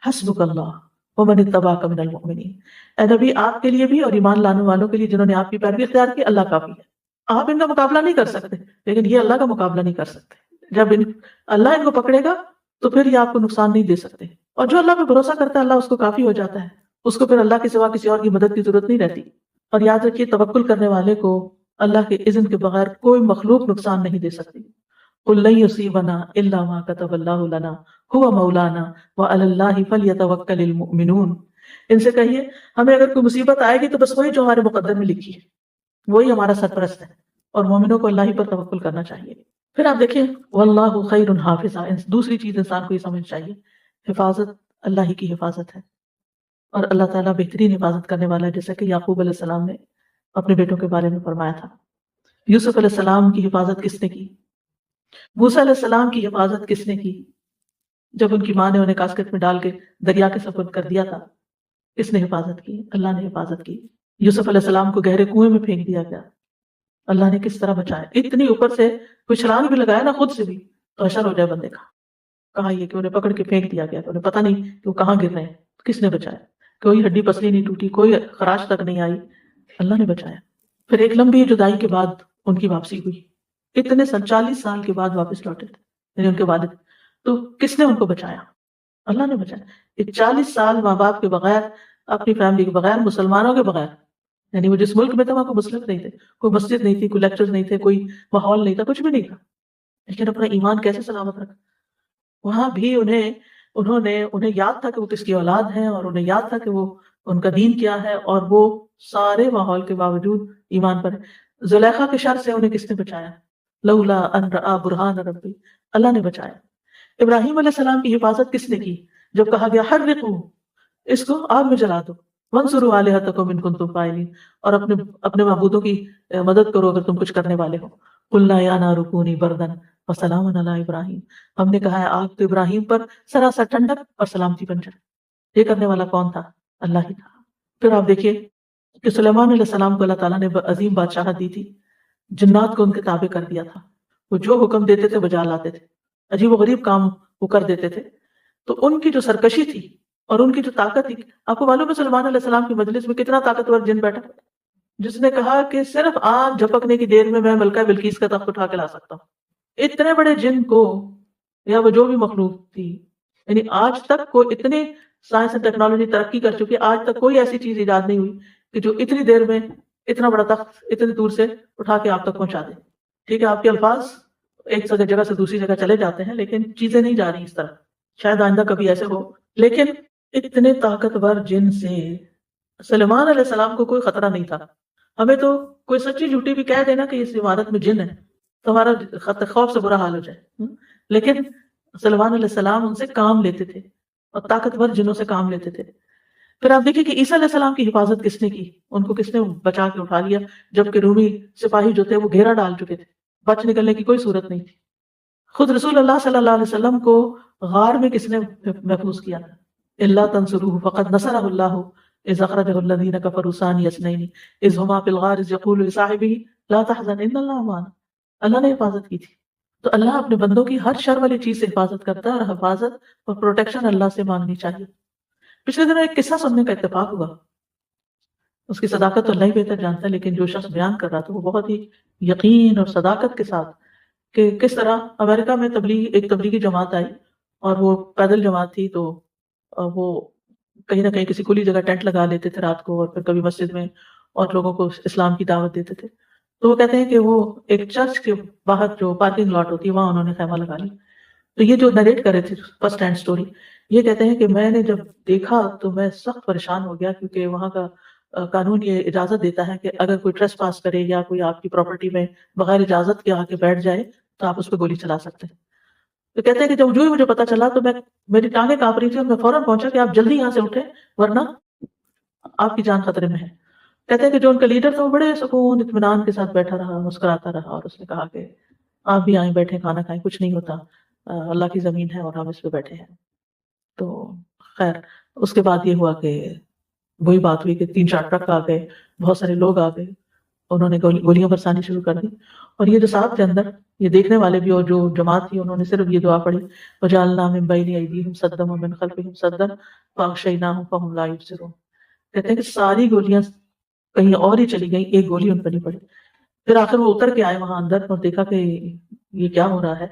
حسبک اللہ ومن اتبعک من المؤمنین. اے نبی، آپ کے لیے بھی اور ایمان لانے والوں کے لیے جنہوں نے آپ کی پیروی اختیار کی، اللہ کافی ہے. آپ ان کا مقابلہ نہیں کر سکتے، لیکن یہ اللہ کا مقابلہ نہیں کر سکتے. جب اللہ ان کو پکڑے گا تو پھر یہ آپ کو نقصان نہیں دے سکتے. اور جو اللہ پہ بھروسہ کرتا ہے اللہ اس کو کافی ہو جاتا ہے، اس کو پھر اللہ کے سوا کسی اور کی مدد کی ضرورت نہیں رہتی. اور یاد رکھیے، توکل کرنے والے کو اللہ کے اذن کے بغیر کوئی مخلوق نقصان نہیں دے سکتی. قل لن یصیبنا الا ما كتب اللہ لنا هو مولانا وعلی اللہ فلیتوکل المؤمنون. ان سے کہیے، ہمیں اگر کوئی مصیبت آئے گی تو بس وہی جو ہمارے مقدر میں لکھی ہے، وہی ہمارا سرپرست ہے، اور مومنوں کو اللہ ہی پر توکل کرنا چاہیے. پھر آپ دیکھیں، واللہ خیر حافظا. دوسری چیز انسان کو یہ سمجھ چاہیے، حفاظت اللہ ہی کی حفاظت ہے، اور اللہ تعالیٰ بہترین حفاظت کرنے والا ہے. جیسا کہ یعقوب علیہ السلام نے اپنے بیٹوں کے بارے میں فرمایا تھا. یوسف علیہ السلام کی حفاظت کس نے کی؟ موسیٰ علیہ السلام کی حفاظت کس نے کی؟ جب ان کی ماں نے انہیں کاسکٹ میں ڈال کے دریا کے سپرد کر دیا تھا، کس نے حفاظت کی؟ اللہ نے حفاظت کی. یوسف علیہ السلام کو گہرے کنویں میں پھینک دیا گیا، اللہ نے کس طرح بچایا. اتنی اوپر سے کوئی چھلانگ بھی لگایا نا خود سے بھی تو اشر ہو جائے بندے کا. کہا یہ کہ انہیں پکڑ کے پھینک دیا گیا، انہیں پتہ نہیں کہ وہ کہاں گر رہے ہیں. کس نے بچایا؟ کوئی ہڈی پسلی نہیں ٹوٹی، کوئی خراش تک نہیں آئی، اللہ نے بچایا. پھر ایک لمبی جدائی کے بعد ان کی واپسی ہوئی، اتنے 40 سال کے بعد واپس لوٹے تھے یعنی ان کے والد. تو کس نے ان کو بچایا؟ اللہ نے بچایا. 40 سال ماں باپ کے بغیر، اپنی فیملی کے بغیر، مسلمانوں کے بغیر، یعنی وہ جس ملک میں تھے وہاں کوئی مسلم نہیں تھے، کوئی مسجد نہیں تھی، کوئی لیکچر نہیں تھے، کوئی ماحول نہیں تھا، کچھ بھی نہیں تھا، لیکن اپنا ایمان کیسے سلامت رکھا. وہاں بھی انہیں یاد تھا کہ وہ کس کی اولاد ہیں، اور انہیں یاد تھا کہ وہ ان کا دین کیا ہے، اور وہ سارے ماحول کے باوجود ایمان پر. زلیخا کے شر سے انہیں کس نے بچایا؟ لولا ان رأى برہان ربی، اللہ نے بچایا. ابراہیم علیہ السلام کی حفاظت کس نے کی؟ جب کہا گیا حرقوا، اس کو آگ میں جلا دو، وانصروا آلہتکم ان کنتم فاعلین، اور اپنے اپنے معبودوں کی مدد کرو اگر تم کچھ کرنے والے ہو۔ قلنا یا نار کونی بردن وسلاما علی ابراہیم، ہم نے کہا ہے آگ تو ابراہیم پر سراسر ٹھنڈک اور سلامتی بن جائے۔ یہ کرنے والا کون تھا؟ اللہ ہی تھا۔ پھر آپ دیکھیے کہ سلیمان علیہ السلام کو اللہ تعالیٰ نے عظیم بادشاہت دی تھی، جنات کو ان کے تابع کر دیا تھا، وہ جو حکم دیتے تھے بجا لاتے تھے، عجیب و غریب کام وہ کر دیتے تھے۔ تو ان کی جو سرکشی تھی اور ان کی جو طاقت تھی، آپ کو معلوم ہے سلیمان علیہ السلام کی مجلس میں کتنا طاقتور جن بیٹھا، جس نے کہا کہ صرف آنکھ جھپکنے کی دیر میں ملکہ بلقیس کا تخت اٹھا کے لا سکتا ہوں۔ اتنے بڑے جن کو، یا وہ جو بھی مخلوق تھی، یعنی آج تک کوئی اتنی سائنس اور ٹیکنالوجی ترقی کر چکی ہے، آج تک کوئی ایسی چیز ایجاد نہیں ہوئی کہ جو اتنی دیر میں اتنا بڑا تخت اتنی دور سے اٹھا کے آپ تک پہنچا دے۔ ٹھیک ہے، آپ کے الفاظ ایک جگہ سے دوسری جگہ چلے جاتے ہیں لیکن چیزیں نہیں جا رہی اس طرح، شاید آئندہ کبھی ایسے ہو۔ لیکن اتنے طاقتور جن سے سلیمان علیہ السلام کو کوئی خطرہ نہیں تھا۔ ہمیں تو کوئی سچی جھوٹی بھی کہہ دینا کہ اس عمارت میں جن ہے تو ہمارا خوف سے برا حال ہو جائے، لیکن سلیمان علیہ السلام ان سے کام لیتے تھے اور طاقتور جنوں سے کام لیتے تھے۔ پھر آپ دیکھیں کہ عیسیٰ علیہ السلام کی حفاظت کس نے کی، ان کو کس نے بچا کے اٹھا لیا جبکہ رومی سپاہی جو تھے وہ گھیرا ڈال چکے تھے، بچ نکلنے کی کوئی صورت نہیں تھی۔ خود رسول اللہ صلی اللہ علیہ وسلم کو غار میں کس نے محفوظ کیا تھا؟ اللہ تنصروہ فقد نصرہ اللہ اذ اخرجہ الذین کفروا ثانی اثنین اذ ہما فی الغار اذ یقول لصاحبہ لا تحزن ان اللہ معنا۔ اللہ نے حفاظت کی تھی۔ تو اللہ اپنے بندوں کی ہر شر والی چیز سے حفاظت کرتا ہے، اور حفاظت اور پروٹیکشن اللہ سے مانگنی چاہیے۔ پچھلے دنوں ایک قصہ سننے کا اتفاق ہوا، اس کی صداقت تو اللہ ہی بہتر جانتا ہے، لیکن جو شخص بیان کر رہا تھا وہ بہت ہی یقین اور صداقت کے ساتھ کہ کس طرح امریکہ میں ایک تبلیغی جماعت آئی، اور وہ پیدل جماعت تھی، تو وہ کہیں نہ کہیں کسی کھلی جگہ ٹینٹ لگا لیتے تھے رات کو، اور پھر کبھی مسجد میں اور لوگوں کو اسلام کی دعوت دیتے تھے۔ تو وہ کہتے ہیں کہ وہ ایک چرچ کے باہر جو پارکنگ لاٹ ہوتی ہے وہاں انہوں نے خیمہ لگا لی۔ تو یہ جو نریٹ کر رہے تھے فرسٹ ہینڈ سٹوری، یہ کہتے ہیں کہ میں نے جب دیکھا تو میں سخت پریشان ہو گیا، کیونکہ وہاں کا قانون یہ اجازت دیتا ہے کہ اگر کوئی ٹریس پاس کرے یا کوئی آپ کی پراپرٹی میں بغیر اجازت کے آ کے بیٹھ جائے تو آپ اس پہ گولی چلا سکتے ہیں۔ تو کہتے ہیں کہ جب جو ہی مجھے پتا چلا تو میری ٹانگیں کانپ رہی تھی، اور میں فوراً پہنچا کہ آپ جلدی یہاں سے اٹھیں ورنہ آپ کی جان خطرے میں ہے۔ کہتے ہیں کہ جو ان کا لیڈر تھا وہ بڑے سکون اطمینان کے ساتھ بیٹھا رہا، مسکراتا رہا، اور اس نے کہا کہ آپ بھی آئیں، بیٹھیں، کھانا کھائیں، کچھ نہیں ہوتا، اللہ کی زمین ہے اور ہم اس پہ بیٹھے ہیں۔ تو خیر اس کے بعد یہ ہوا کہ وہی بات ہوئی کہ 3-4 ٹرک آ گئے، بہت سارے لوگ آ گئے، انہوں نے گولیاں برسانی شروع کر دی، اور یہ جو ساتھ تھے اندر، یہ دیکھنے والے بھی اور جو جماعت تھی، انہوں نے صرف یہ دعا پڑھی وَجَعَلْنَا مِن بَيْنِ أَيْدِيهِمْ سَدًّا وَمِنْ خَلْفِهِمْ سَدًّا فَأَغْشَيْنَاهُمْ فَهُمْ لَا يُبْصِرُونَ۔ کہتے ہیں کہ ساری گولیاں کہیں اور ہی چلی گئیں، ایک گولی ان پر نہیں پڑی۔ پھر آخر وہ اتر کے آئے وہاں اندر اور دیکھا کہ یہ کیا ہو رہا ہے،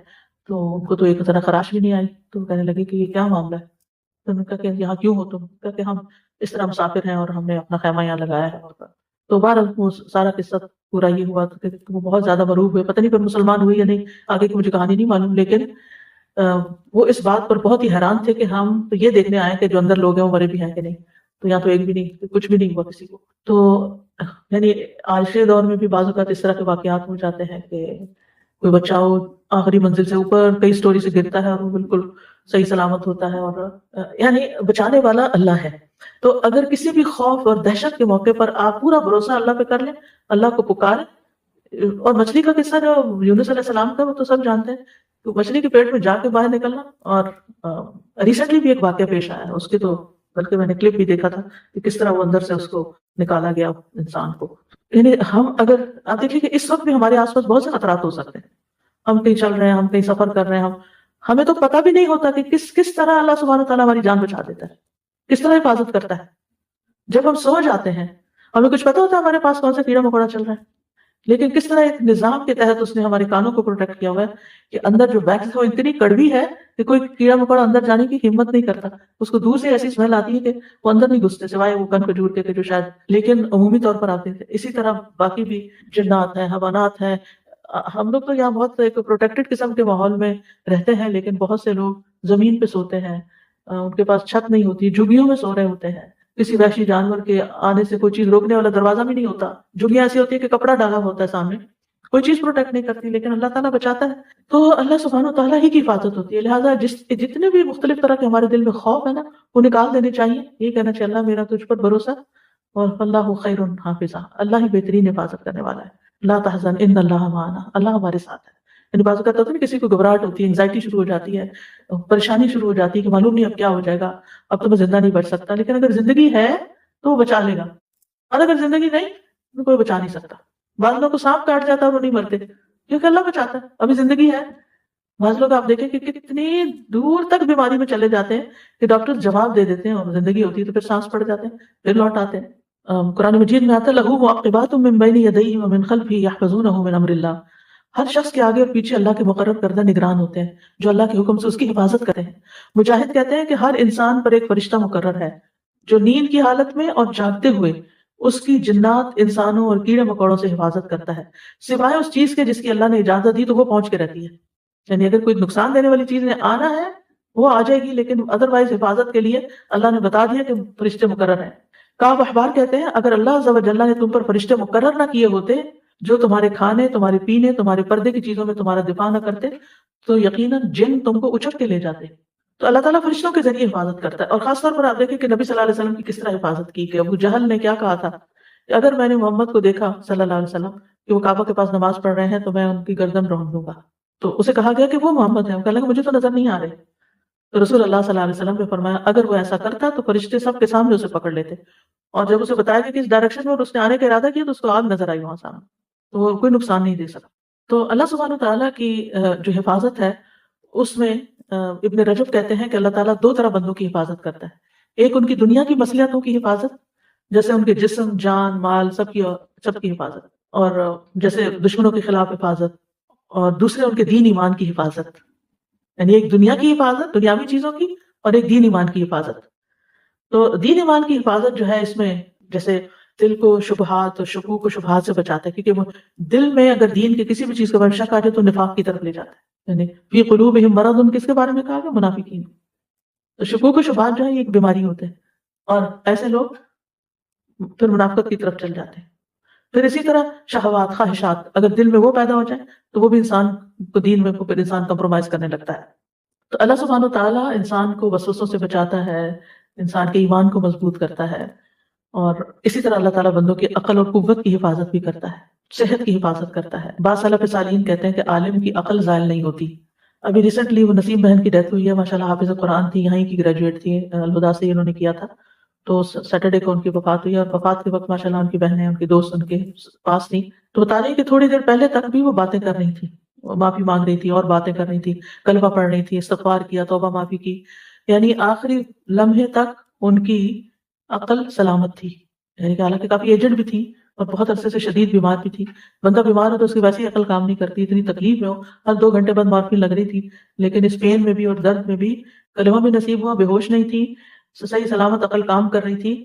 تو ان کو تو ایک طرح خراش بھی نہیں آئی، تو کہنے لگے کہ یہ کیا معاملہ ہے۔ تو انہوں نے کہا کہ یہاں کیوں ہو تم؟ کہا کہ ہم اس طرح مسافر ہیں اور ہم نے اپنا خیمہ یہاں لگایا ہے۔ تو بہرحال وہ سارا قصہ پورا یہ ہوا کہ وہ بہت زیادہ مروب ہوئے، پتہ نہیں پھر مسلمان ہوئے یا نہیں، آگے کی مجھے کہانی نہیں معلوم، لیکن وہ اس بات پر بہت ہی حیران تھے کہ ہم تو یہ دیکھنے آئے کہ جو اندر لوگ ہیں وہ مرے بھی ہیں کہ نہیں، تو یہاں تو ایک بھی نہیں، کچھ بھی نہیں ہوا کسی کو۔ تو یعنی آج کے دور میں بھی بعض اوقات اس طرح کے واقعات ہو جاتے ہیں کہ کوئی بچہ ہو آخری منزل سے اوپر کئی سٹوری سے گرتا ہے اور وہ بالکل صحیح سلامت ہوتا ہے، اور یعنی بچانے والا اللہ ہے۔ تو اگر کسی بھی خوف اور دہشت کے موقع پر آپ پورا بھروسہ اللہ پہ کر لیں، اللہ کو پکاریں۔ اور مچھلی کا قصہ جو یونس علیہ السلام کا وہ تو سب جانتے ہیں، تو مچھلی کے پیٹ میں جا کے باہر نکلنا، اور ریسنٹلی بھی ایک واقعہ پیش آیا اس کے، تو بلکہ میں نے کلپ بھی دیکھا تھا کہ کس طرح وہ اندر سے اس کو نکالا گیا انسان کو۔ یعنی ہم اگر آپ دیکھیں کہ اس وقت بھی ہمارے آس پاس بہت سے خطرات ہو سکتے ہیں، ہم کہیں چل رہے ہیں، ہم کہیں سفر کر رہے ہیں، ہمیں تو پتہ بھی نہیں ہوتا کہ کس طرح اللہ سبحانہ وتعالیٰ ہماری جان بچا دیتا ہے، کس طرح حفاظت کرتا ہے۔ جب ہم سو جاتے ہیں ہمیں کچھ پتہ ہوتا ہے ہمارے پاس کون سا کیڑا مکوڑا چل رہا ہے، لیکن کس طرح ایک نظام کے تحت اس نے ہمارے کانوں کو پروٹیکٹ کیا ہوا ہے کہ اندر جو ویکس ہے وہ اتنی کڑوی ہے کہ کوئی کیڑا مکوڑا اندر جانے کی ہمت نہیں کرتا، اس کو دور سے ایسی اسمیل آتی ہے کہ وہ اندر نہیں گھستے سوائے وہ کن کھجور کے جو شاید، لیکن عمومی طور پر آتے ہیں۔ اسی طرح باقی بھی جنات ہیں، حیوانات ہیں۔ ہم لوگ تو یہاں بہت ایک پروٹیکٹڈ قسم کے ماحول میں رہتے ہیں، لیکن بہت سے لوگ زمین پہ سوتے ہیں، ان کے پاس چھت نہیں ہوتی، جھگیوں میں سو رہے ہوتے ہیں، کسی وحشی جانور کے آنے سے کوئی چیز روکنے والا دروازہ بھی نہیں ہوتا، جھگیاں ایسی ہوتی ہے کہ کپڑا ڈالا ہوتا ہے سامنے، کوئی چیز پروٹیکٹ نہیں کرتی، لیکن اللہ تعالیٰ بچاتا ہے. تو اللہ سبحانہ تعالیٰ ہی کی حفاظت ہوتی ہے. لہٰذا جتنے بھی مختلف طرح کے ہمارے دل میں خوف ہے نا، وہ نکال دینے چاہیے. یہ کہنا چاہیے اللہ میرا تجھ پر بھروسہ، اور اللہ خیر حافظہ، اللہ ہی بہترین حفاظت کرنے والا ہے. لا تحزن ان اللہ معنا، اللہ ہمارے ساتھ ہے. یعنی بعض اوقات ہوتا ہے نا کسی کو گھبراہٹ ہوتی ہے، انگزائٹی شروع ہو جاتی ہے، پریشانی شروع ہو جاتی ہے کہ معلوم نہیں اب کیا ہو جائے گا، اب تو میں زندہ نہیں بچ سکتا. لیکن اگر زندگی ہے تو وہ بچا لے گا، اور اگر زندگی نہیں تو کوئی بچا نہیں سکتا. بعض لوگوں کو سانپ کاٹ جاتا ہے اور وہ نہیں مرتے کیونکہ اللہ بچاتا ہے، ابھی زندگی ہے. بعض لوگ آپ دیکھیں کہ کتنی دور تک بیماری میں چلے جاتے ہیں کہ ڈاکٹر جواب دے دیتے ہیں اور زندگی ہوتی ہے تو پھر سانس پڑ جاتے ہیں، پھر لوٹ آتے ہیں. قرآن مجید میں آتا ہے لہو معقبات من بین یدیہ ومن خلفہ یحفظونہ من امر اللہ. ہر شخص کے آگے اور پیچھے اللہ کے مقرر کردہ نگران ہوتے ہیں جو اللہ کے حکم سے اس کی حفاظت کرتے ہیں. مجاہد کہتے ہیں کہ ہر انسان پر ایک فرشتہ مقرر ہے جو نیند کی حالت میں اور جاگتے ہوئے اس کی جنات، انسانوں اور کیڑے مکوڑوں سے حفاظت کرتا ہے، سوائے اس چیز کے جس کی اللہ نے اجازت دی تو وہ پہنچ کے رہتی ہے. یعنی اگر کوئی نقصان دینے والی چیز نے آنا ہے وہ آ جائے گی، لیکن ادروائز حفاظت کے لیے اللہ نے بتا دیا کہ فرشتے مقرر ہیں. کعب احبار کہتے ہیں اگر اللہ عز و جل نے تم پر فرشتے مقرر نہ کیے ہوتے جو تمہارے کھانے، تمہارے پینے، تمہارے پردے کی چیزوں میں تمہارا دفاع نہ کرتے تو یقیناً جن تم کو اچک کے لے جاتے. تو اللہ تعالیٰ فرشتوں کے ذریعے حفاظت کرتا ہے. اور خاص طور پر آپ دیکھیں کہ نبی صلی اللہ علیہ وسلم کی کس طرح حفاظت کی کہ ابو جہل نے کیا کہا تھا کہ اگر میں نے محمد کو دیکھا صلی اللہ علیہ وسلم کہ وہ کعبہ کے پاس نماز پڑھ رہے ہیں تو میں ان کی گردن رونق دوں گا. تو اسے کہا گیا کہ وہ محمد ہے، وہ کہنے لگا مجھے تو نظر نہیں آ رہے. تو رسول اللہ صلی اللہ علیہ وسلم نے فرمایا اگر وہ ایسا کرتا تو فرشتے سب کے سامنے اسے پکڑ لیتے، اور جب اسے بتایا کہ کس ڈائریکشن میں اور اس نے آنے کا ارادہ کیا تو اس کو آگ نظر آئی وہاں سامنے، تو وہ کوئی نقصان نہیں دے سکا. تو اللہ سبحانہ تعالیٰ کی جو حفاظت ہے اس میں ابن رجب کہتے ہیں کہ اللہ تعالیٰ دو طرح بندوں کی حفاظت کرتا ہے. ایک ان کی دنیا کی مصلحتوں کی حفاظت، جیسے ان کے جسم، جان، مال سب کی حفاظت، اور جیسے دشمنوں کے خلاف حفاظت، اور دوسرے ان کے دین ایمان کی حفاظت. یعنی ایک دنیا کی حفاظت دنیاوی چیزوں کی، اور ایک دین ایمان کی حفاظت. تو دین ایمان کی حفاظت جو ہے اس میں جیسے دل کو شبہات اور شکوک و شبہات سے بچاتا ہے، کیونکہ وہ دل میں اگر دین کی کسی بھی چیز کا شک آ جائے تو نفاق کی طرف لے جاتا ہے. یعنی فی قلوبہم مرض، کس کے بارے میں کہا گیا؟ منافقین. تو شکوک و شبہات جو ہے یہ ایک بیماری ہوتے ہیں، اور ایسے لوگ پھر منافقت کی طرف چل جاتے ہیں. پھر اسی طرح شہوات، خواہشات اگر دل میں وہ پیدا ہو جائے تو وہ بھی انسان کو دین میں پھر انسان کمپرومائز کرنے لگتا ہے. تو اللہ سبحانہ تعالیٰ انسان کو وسوسوں سے بچاتا ہے، انسان کے ایمان کو مضبوط کرتا ہے، اور اسی طرح اللہ تعالیٰ بندوں کی عقل اور قوت کی حفاظت بھی کرتا ہے، صحت کی حفاظت کرتا ہے. بعض سلف صالحین کہتے ہیں کہ عالم کی عقل زائل نہیں ہوتی. ابھی ریسنٹلی وہ نسیم بہن کی ڈیتھ ہوئی ہے، ماشاءاللہ حافظ قرآن تھی، یہیں کی گریجویٹ تھی، الہدا سے انہوں نے کیا تھا. تو سیٹرڈے کو ان کی وفات ہوئی، اور وفات کے وقت ماشاءاللہ ان کی بہنیں، ان کی دوست ان کے پاس تھی. تو بتا رہی کہ تھوڑی دیر پہلے تک بھی وہ باتیں کر رہی تھی، معافی مانگ رہی تھی اور باتیں کر رہی تھی، کلمہ پڑھ رہی تھی، استغفار کیا، توبہ معافی کی. یعنی آخری لمحے تک ان کی عقل سلامت تھی. یعنی کہ حالانکہ کافی ایجڈ بھی تھی اور بہت عرصے سے شدید بیمار بھی تھی. بندہ بیمار ہو تو اس کی ویسی عقل کام نہیں کرتی، اتنی تکلیف میں ہو، ہر 2 گھنٹے بعد مارفین لگ رہی تھی، لیکن اس پین میں بھی اور درد میں بھی کلمہ بھی نصیب ہوا، بے ہوش نہیں تھی، صحیح سلامت عقل کام کر رہی تھی.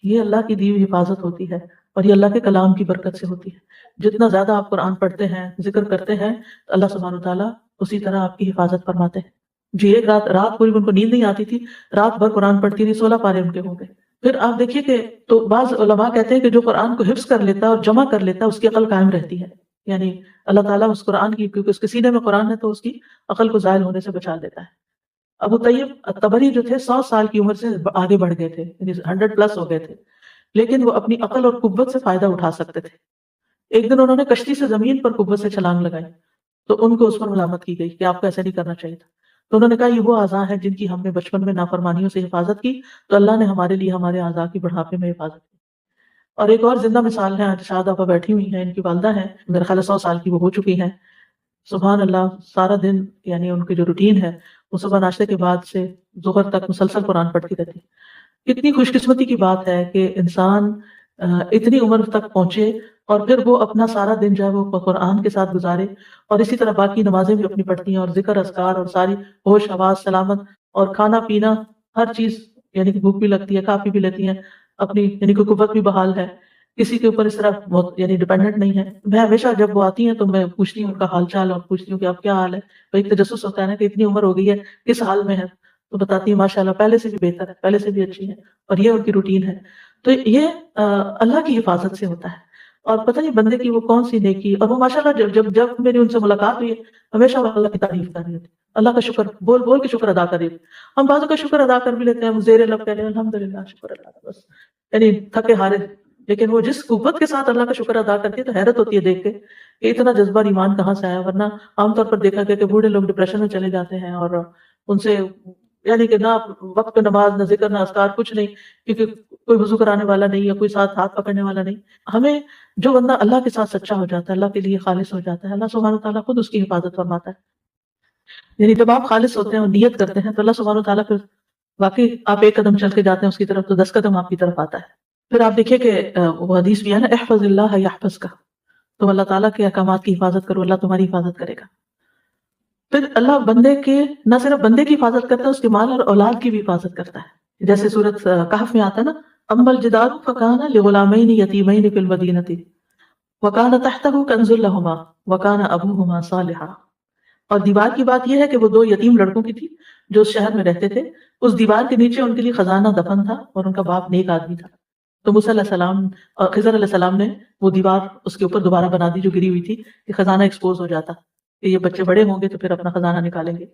یہ اللہ کی دی ہوئی حفاظت ہوتی ہے، اور یہ اللہ کے کلام کی برکت سے ہوتی ہے. جتنا زیادہ آپ قرآن پڑھتے ہیں، ذکر کرتے ہیں، تو اللہ سبحانہ تعالیٰ اسی طرح آپ کی حفاظت فرماتے ہیں. جی ایک رات پوری ان کو نیند نہیں آتی تھی، رات بھر قرآن پڑھتی رہی، 16 پارے ان کے ہو گئے. پھر آپ دیکھیے کہ تو بعض علماء کہتے ہیں کہ جو قرآن کو حفظ کر لیتا ہے اور جمع کر لیتا ہے اس کی عقل قائم رہتی ہے. یعنی اللہ تعالیٰ اس قرآن کی، کیونکہ اس کے سینے میں قرآن ہے تو اس کی عقل کو زائل ہونے سے بچا دیتا ہے. ابو طیب طبری جو تھے 100 سال کی عمر سے آگے بڑھ گئے تھے، یعنی 100+ ہو گئے تھے، لیکن وہ اپنی عقل اور قوت سے فائدہ اٹھا سکتے تھے. ایک دن انہوں نے کشتی سے زمین پر قوت سے چھلانگ لگائی تو ان کو اس پر ملامت کی گئی کہ آپ کو ایسا نہیں کرنا چاہیے تھا. تو انہوں نے کہا یہ وہ اعضاء ہیں جن کی ہم نے بچپن میں نافرمانیوں سے حفاظت کی، تو اللہ نے ہمارے لیے ہمارے اعضاء کی بڑھاپے میں حفاظت کی. اور ایک اور زندہ مثال ہے، شاہد آپا بیٹھی ہوئی ہیں، ان کی والدہ ہیں، میرے خیال 100 سال کی وہ ہو چکی ہیں. سبحان اللہ، سارا دن یعنی ان کی جو روٹین ہے وہ صبح ناشتے کے بعد سے ظہر تک مسلسل قرآن پڑھتی رہتی. کتنی خوش قسمتی کی بات ہے کہ انسان اتنی عمر تک پہنچے اور پھر وہ اپنا سارا دن جو ہے وہ قرآن کے ساتھ گزارے، اور اسی طرح باقی نمازیں بھی اپنی پڑھتی ہیں، اور ذکر اذکار اور ساری ہوش حواس سلامت، اور کھانا پینا ہر چیز، یعنی کہ بھوک بھی لگتی ہے، کھا پی بھی لیتی ہیں اپنی، یعنی کہ قوت بھی بحال ہے، کسی کے اوپر اس طرح یعنی ڈیپینڈنٹ نہیں ہے. میں ہمیشہ جب وہ آتی ہیں تو میں پوچھتی ہوں ان کا حال چال، اور پوچھتی ہوں کہ اب کیا حال ہے. تو ایک تجسس ہوتا ہے نا کہ اتنی عمر ہو گئی ہے کس حال میں ہے، تو بتاتی ہے ماشاءاللہ پہلے سے بھی بہتر ہے، پہلے سے بھی اچھی ہے، اور یہ ان کی روٹین ہے. تو یہ اللہ کی حفاظت سے ہوتا ہے. اور پتہ نہیں بندے کی وہ کون سی نیکی، اور وہ ماشاءاللہ جب میری ان سے ملاقات ہوئی ہے ہمیشہ وہ اللہ کی تعریف کر رہی ہوتی، اللہ کا شکر بول بول کے شکر ادا کر رہی ہوتی. ہم بعضوں کا شکر ادا کر بھی لیتے ہیں، ہم زیر لب کہہ رہے ہیں الحمدللہ شکر اللہ کا، بس یعنی تھکے ہارے. لیکن وہ جس قوت کے ساتھ اللہ کا شکر ادا کرتی ہے تو حیرت ہوتی ہے دیکھ کے کہ اتنا جذبہ اور ایمان کہاں سے آیا. ورنہ عام طور پر دیکھا گیا کہ بوڑھے لوگ ڈپریشن میں چلے جاتے ہیں، اور ان سے یعنی کہ نہ وقت پہ نماز، نہ ذکر، نہ اذکار، کچھ نہیں، کیونکہ کوئی وضو کرانے والا نہیں ہے، کوئی ساتھ ہاتھ پکڑنے والا نہیں. ہمیں جو بندہ اللہ کے ساتھ سچا ہو جاتا ہے، اللہ کے لیے خالص ہو جاتا ہے، اللہ سبحانہ وتعالیٰ خود اس کی حفاظت فرماتا ہے. یعنی جب آپ خالص ہوتے ہیں اور نیت کرتے ہیں تو اللہ سبحانہ وتعالیٰ پھر واقعی آپ ایک قدم چل کے جاتے ہیں اس کی طرف تو 10 قدم آپ کی طرف آتا ہے. پھر آپ دیکھیے کہ وہ حدیث بھی ہے نا، احفظ اللہ یحفظ کا، تم اللہ تعالیٰ کے احکامات کی حفاظت کرو، اللہ تمہاری حفاظت کرے گا. پھر اللہ بندے کے نہ صرف بندے کی حفاظت کرتا ہے، اس کے مال اور اولاد کی بھی حفاظت کرتا ہے. جیسے سورۃ کہف میں آتا ہے نا، اما الجدار فکان لغلامین یتیمین فی المدینۃ وکان تحتہ کنز لہما وکان ابوہما صالحا. اور دیوار کی بات یہ ہے کہ وہ دو یتیم لڑکوں کی تھی جو اس شہر میں رہتے تھے. اس دیوار کے نیچے ان کے لیے خزانہ دفن تھا اور ان کا باپ نیک آدمی تھا. تو موسیٰ علیہ السلام اور خضر علیہ السلام نے وہ دیوار اس کے اوپر دوبارہ بنا دی جو گری ہوئی تھی، کہ خزانہ ایکسپوز ہو جاتا کہ یہ بچے بڑے ہوں گے تو پھر اپنا خزانہ نکالیں گے.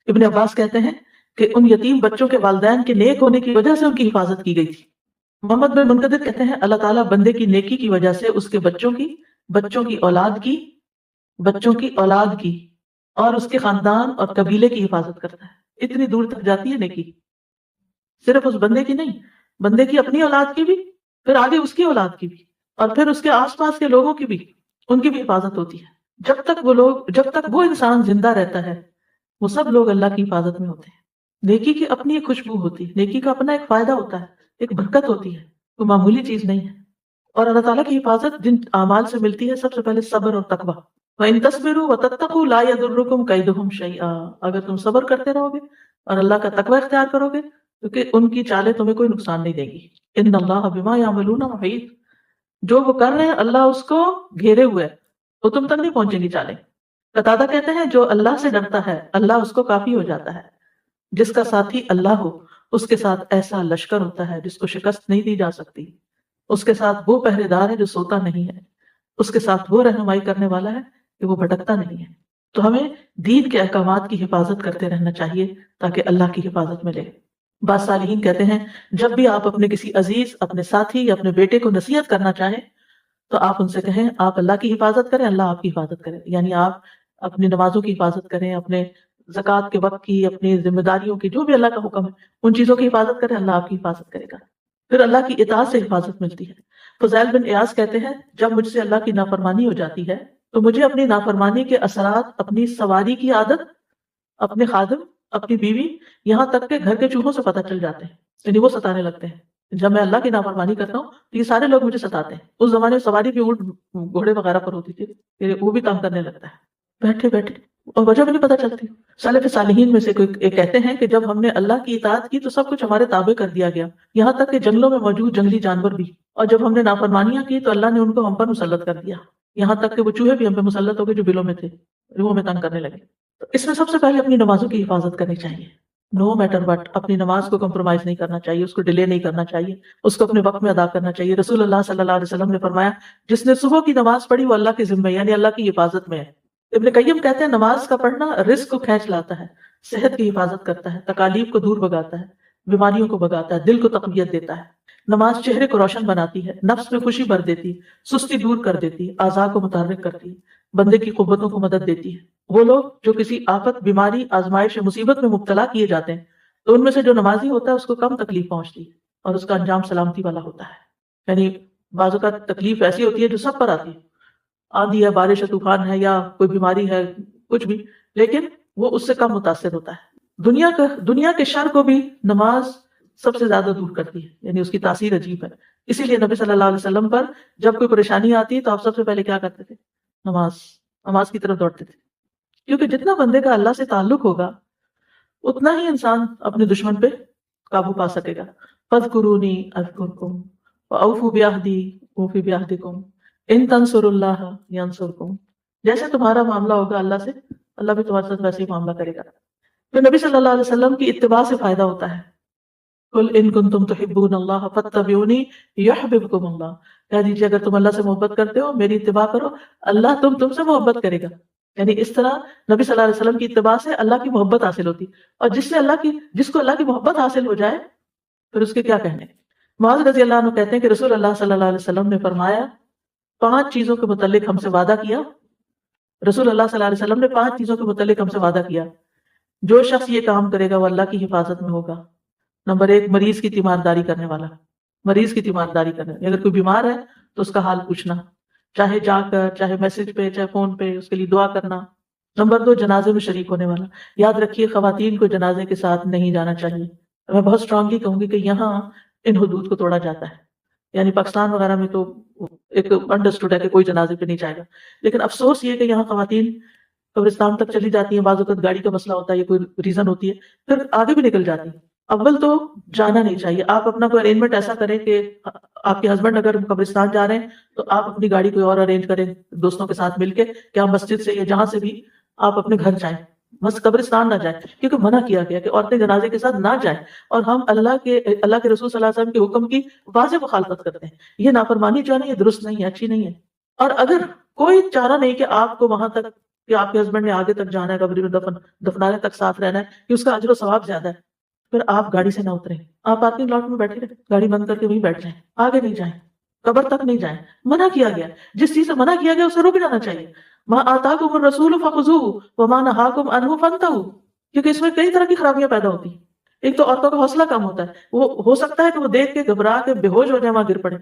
ابن عباس کہتے ہیں کہ ان یتیم بچوں کے والدین کے نیک ہونے کی وجہ سے ان کی حفاظت کی گئی تھی. محمد بن منقدر کہتے ہیں اللہ تعالیٰ بندے کی نیکی کی وجہ سے اس کے بچوں کی اولاد کی اور اس کے خاندان اور قبیلے کی حفاظت کرتا ہے. اتنی دور تک جاتی ہے نیکی، صرف اس بندے کی نہیں، بندے کی اپنی اولاد کی بھی، پھر آگے اس کی اولاد کی بھی، اور پھر اس کے آس پاس کے لوگوں کی بھی، ان کی بھی حفاظت ہوتی ہے. جب تک وہ انسان زندہ رہتا ہے وہ سب لوگ اللہ کی حفاظت میں ہوتے ہیں. نیکی کی اپنی ایک خوشبو ہوتی ہے، نیکی کا اپنا ایک فائدہ ہوتا ہے، ایک برکت ہوتی ہے، وہ معمولی چیز نہیں ہے. اور اللہ تعالیٰ کی حفاظت جن اعمال سے ملتی ہے سب سے پہلے صبر اور تقویٰ. وَإِن تَصْبِرُوا وَتَتَّقُوا لَا يَضُرُّكُمْ كَيْدُهُمْ شَيْئًا. اگر تم صبر کرتے رہو گے اور اللہ کا تقوی اختیار کرو گے تو کہ ان کی چالیں تمہیں کوئی نقصان نہیں دے گی. ان اللہ بما یعملون محیط. جو وہ کر رہے ہیں اللہ اس کو گھیرے ہوئے ہے، وہ تم تک نہیں پہنچیں گی چالیں. قتادہ کہتے ہیں جو اللہ سے ڈرتا ہے اللہ اس کو کافی ہو جاتا ہے. جس کا ساتھی اللہ ہو اس کے ساتھ ایسا لشکر ہوتا ہے جس کو شکست نہیں دی جا سکتی. اس کے ساتھ وہ پہرے دار ہے جو سوتا نہیں ہے، اس کے ساتھ وہ رہنمائی کرنے والا ہے کہ وہ بھٹکتا نہیں ہے. تو ہمیں دین کے احکامات کی حفاظت کرتے رہنا چاہیے تاکہ اللہ کی حفاظت ملے. بعض صالحین کہتے ہیں جب بھی آپ اپنے کسی عزیز، اپنے ساتھی یا اپنے بیٹے کو نصیحت کرنا چاہیں تو آپ ان سے کہیں آپ اللہ کی حفاظت کریں، اللہ آپ کی حفاظت کرے. یعنی آپ اپنی نمازوں کی حفاظت کریں، اپنے زکوٰۃ کے وقت کی، اپنی ذمہ داریوں کی، جو بھی اللہ کا حکم ہے ان چیزوں کی حفاظت کریں، اللہ آپ کی حفاظت کرے گا. پھر اللہ کی اطاعت سے حفاظت ملتی ہے. فضیل بن ایاز کہتے ہیں جب مجھ سے اللہ کی نافرمانی ہو جاتی ہے تو مجھے اپنی نافرمانی کے اثرات اپنی سواری کی عادت، اپنے خادم، اپنی بیوی، یہاں تک کہ گھر کے چوہوں سے پتہ چل جاتے ہیں. یعنی وہ ستانے لگتے ہیں. جب میں اللہ کی نافرمانی کرتا ہوں تو یہ سارے لوگ مجھے ستاتے ہیں. اس زمانے میں سواری بھی اونٹ گھوڑے وغیرہ پر ہوتی تھی، وہ بھی تنگ کرنے لگتا ہے بیٹھے بیٹھے، اور وجہ بھی نہیں پتہ چلتی. سلف صالحین میں سے کوئی کہتے ہیں کہ جب ہم نے اللہ کی اطاعت کی تو سب کچھ ہمارے تابع کر دیا گیا، یہاں تک کہ جنگلوں میں موجود جنگلی جانور بھی. اور جب ہم نے نافرمانیاں کی تو اللہ نے ان کو ہم پر مسلط کر دیا، یہاں تک کہ وہ چوہے بھی ہم پہ مسلط ہو گئے جو بلوں میں تھے، وہ ہمیں تنگ کرنے لگے. تو اس میں سب سے پہلے اپنی نمازوں کی حفاظت کرنی چاہیے. نو میٹر وٹ اپنی نماز کو کمپرومائز نہیں کرنا چاہیے، اس کو ڈیلے نہیں کرنا چاہیے، اس کو اپنے وقت میں ادا کرنا چاہیے. رسول اللہ صلی اللہ علیہ وسلم نے فرمایا جس نے صبح کی نماز پڑھی وہ اللہ کے ذمہ یعنی اللہ کی حفاظت میں ہے. ابن قیم کہتے ہیں نماز کا پڑھنا رزق کو کھینچ لاتا ہے، صحت کی حفاظت کرتا ہے، تکالیف کو دور بھگاتا ہے، بیماریوں کو بھگاتا ہے، دل کو تقویت دیتا ہے. نماز چہرے کو روشن بناتی ہے، نفس میں خوشی بھر دیتی ہے، سستی دور کر دیتی ہے، اعضاء کو متحرک کرتی ہے، بندے کی قوتوں کو مدد دیتی ہے. وہ لوگ جو کسی آفت، بیماری، آزمائش یا مصیبت میں مبتلا کیے جاتے ہیں تو ان میں سے جو نمازی ہوتا ہے اس کو کم تکلیف پہنچتی ہے اور اس کا انجام سلامتی والا ہوتا ہے. یعنی بعض اوقات تکلیف ایسی ہوتی ہے جو سب پر آتی ہے، آندھی ہے، بارش ہے، طوفان ہے، یا کوئی بیماری ہے، کچھ بھی، لیکن وہ اس سے کم متاثر ہوتا ہے. دنیا کے شر کو بھی نماز سب سے زیادہ دور کرتی ہے، یعنی اس کی تاثیر عجیب ہے. اسی لیے نبی صلی اللہ علیہ وسلم پر جب کوئی پریشانی آتی تو آپ سب سے پہلے کیا کرتے تھے؟ نماز کی طرف دوڑتے تھے. کیونکہ جتنا بندے کا اللہ سے تعلق ہوگا اتنا ہی انسان اپنے دشمن پہ قابو پا سکے گا. فاذکرونی اذکرکم واوفوا بعہدی اوفی بعہدکم ان تنصروا اللہ ینصرکم. جیسے تمہارا معاملہ ہوگا اللہ سے، اللہ بھی تمہارے ساتھ ویسے ہی معاملہ کرے گا. تو نبی صلی اللہ علیہ وسلم کی اتباع سے فائدہ ہوتا ہے. قل ان کنتم تحبون اللہ فاتبعونی یحببکم اللہ، کہہ دیجیے اگر تم اللہ سے محبت کرتے ہو میری اتباع کرو، اللہ تم سے محبت کرے گا۔ یعنی اس طرح نبی صلی اللہ علیہ وسلم کی اتباع سے اللہ کی محبت حاصل ہوتی، اور جس کو اللہ کی محبت حاصل ہو جائے پھر اس کے کیا کہنے۔ معاذ رضی اللہ عنہ کہتے ہیں کہ رسول اللہ صلی اللہ علیہ وسلم نے فرمایا 5 چیزوں کے متعلق ہم سے وعدہ کیا، رسول اللہ صلی اللہ علیہ وسلم نے 5 چیزوں کے متعلق ہم سے وعدہ کیا، جو شخص یہ کام کرے گا وہ اللہ کی حفاظت میں ہوگا۔ نمبر 1، مریض کی تیمارداری کرنے والا، مریض کی تیمارداری کرنے، اگر کوئی بیمار ہے تو اس کا حال پوچھنا، چاہے جا کر، چاہے میسج پہ، چاہے فون پہ، اس کے لیے دعا کرنا۔ نمبر 2، جنازے میں شریک ہونے والا، یاد رکھیے خواتین کو جنازے کے ساتھ نہیں جانا چاہیے۔ میں بہت اسٹرانگلی کہوں گی کہ یہاں ان حدود کو توڑا جاتا ہے، یعنی پاکستان وغیرہ میں تو ایک انڈرسٹوڈ ہے کہ کوئی جنازے پہ نہیں جائے گا، لیکن افسوس یہ کہ یہاں خواتین قبرستان تک چلی جاتی ہیں، بعض اوقات گاڑی کا مسئلہ ہوتا ہے یا کوئی ریزن ہوتی ہے، پھر آگے بھی نکل جاتی ہیں۔ اول تو جانا نہیں چاہیے، آپ اپنا کوئی ارینجمنٹ ایسا کریں کہ آپ کے ہسبینڈ اگر قبرستان جا رہے ہیں تو آپ اپنی گاڑی کوئی اور ارینج کریں دوستوں کے ساتھ مل کے، کہ آپ مسجد سے یا جہاں سے بھی آپ اپنے گھر جائیں، بس قبرستان نہ جائیں، کیونکہ منع کیا گیا کہ عورتیں جنازے کے ساتھ نہ جائیں، اور ہم اللہ کے رسول صلی اللہ علیہ وسلم کے حکم کی واضح مخالفت کرتے ہیں۔ یہ نافرمانی جو ہے نا، یہ درست نہیں ہے، اچھی نہیں ہے۔ اور اگر کوئی چارہ نہیں کہ آپ کو وہاں تک کہ آپ کے ہسبینڈ نے آگے تک جانا ہے، قبر میں دفنانے تک ساتھ رہنا ہے کہ اس کا اجر و ثواب زیادہ ہے، پھر آپ گاڑی سے نہ اتریں، آپ پارکنگ لاٹ میں بیٹھے رہیں، گاڑی بند کر کے وہیں بیٹھ جائیں، آگے نہیں جائیں، قبر تک نہیں جائیں۔ منع کیا گیا، جس چیز سے منع کیا گیا اسے رک جانا چاہیے۔ ما آتاکم الرسول فخذوہ وما نہاکم عنہ فانتہوا، کیونکہ اس میں کئی طرح کی خرابیاں پیدا ہوتی ہیں۔ ایک تو عورتوں کا حوصلہ کم ہوتا ہے، وہ ہو سکتا ہے کہ وہ دیکھ کے گھبرا کے بے ہوش ہو جائے، وہاں گر پڑے،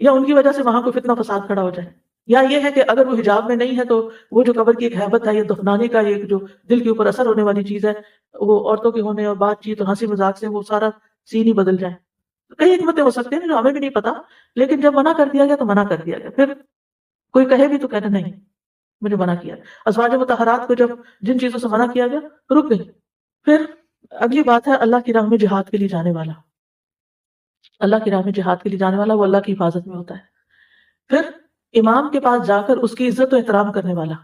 یا ان کی وجہ سے وہاں کوئی فتنہ فساد کھڑا ہو جائے، یا یہ ہے کہ اگر وہ حجاب میں نہیں ہے تو وہ جو قبر کی ایک ہیبت ہے یا دفنانے کا ایک جو دل کے اوپر اثر ہونے والی چیز ہے، وہ عورتوں کے ہونے اور بات چیت اور ہنسی مذاق سے وہ سارا سین ہی بدل جائے۔ کئی حکمتیں ہو سکتی ہیں جو ہمیں بھی نہیں پتا، لیکن جب منع کر دیا گیا تو منع کر دیا گیا، پھر کوئی کہے بھی تو کہنا نہیں، مجھے منع کیا۔ ازواج مطہرات کو جب جن چیزوں سے منع کیا گیا رک گئی۔ پھر اگلی بات ہے اللہ کی راہ میں جہاد کے لیے جانے والا، اللہ کی راہ میں جہاد کے لیے جانے والا وہ اللہ کی حفاظت میں ہوتا ہے۔ پھر امام کے پاس جا کر اس کی عزت و احترام کرنے والا،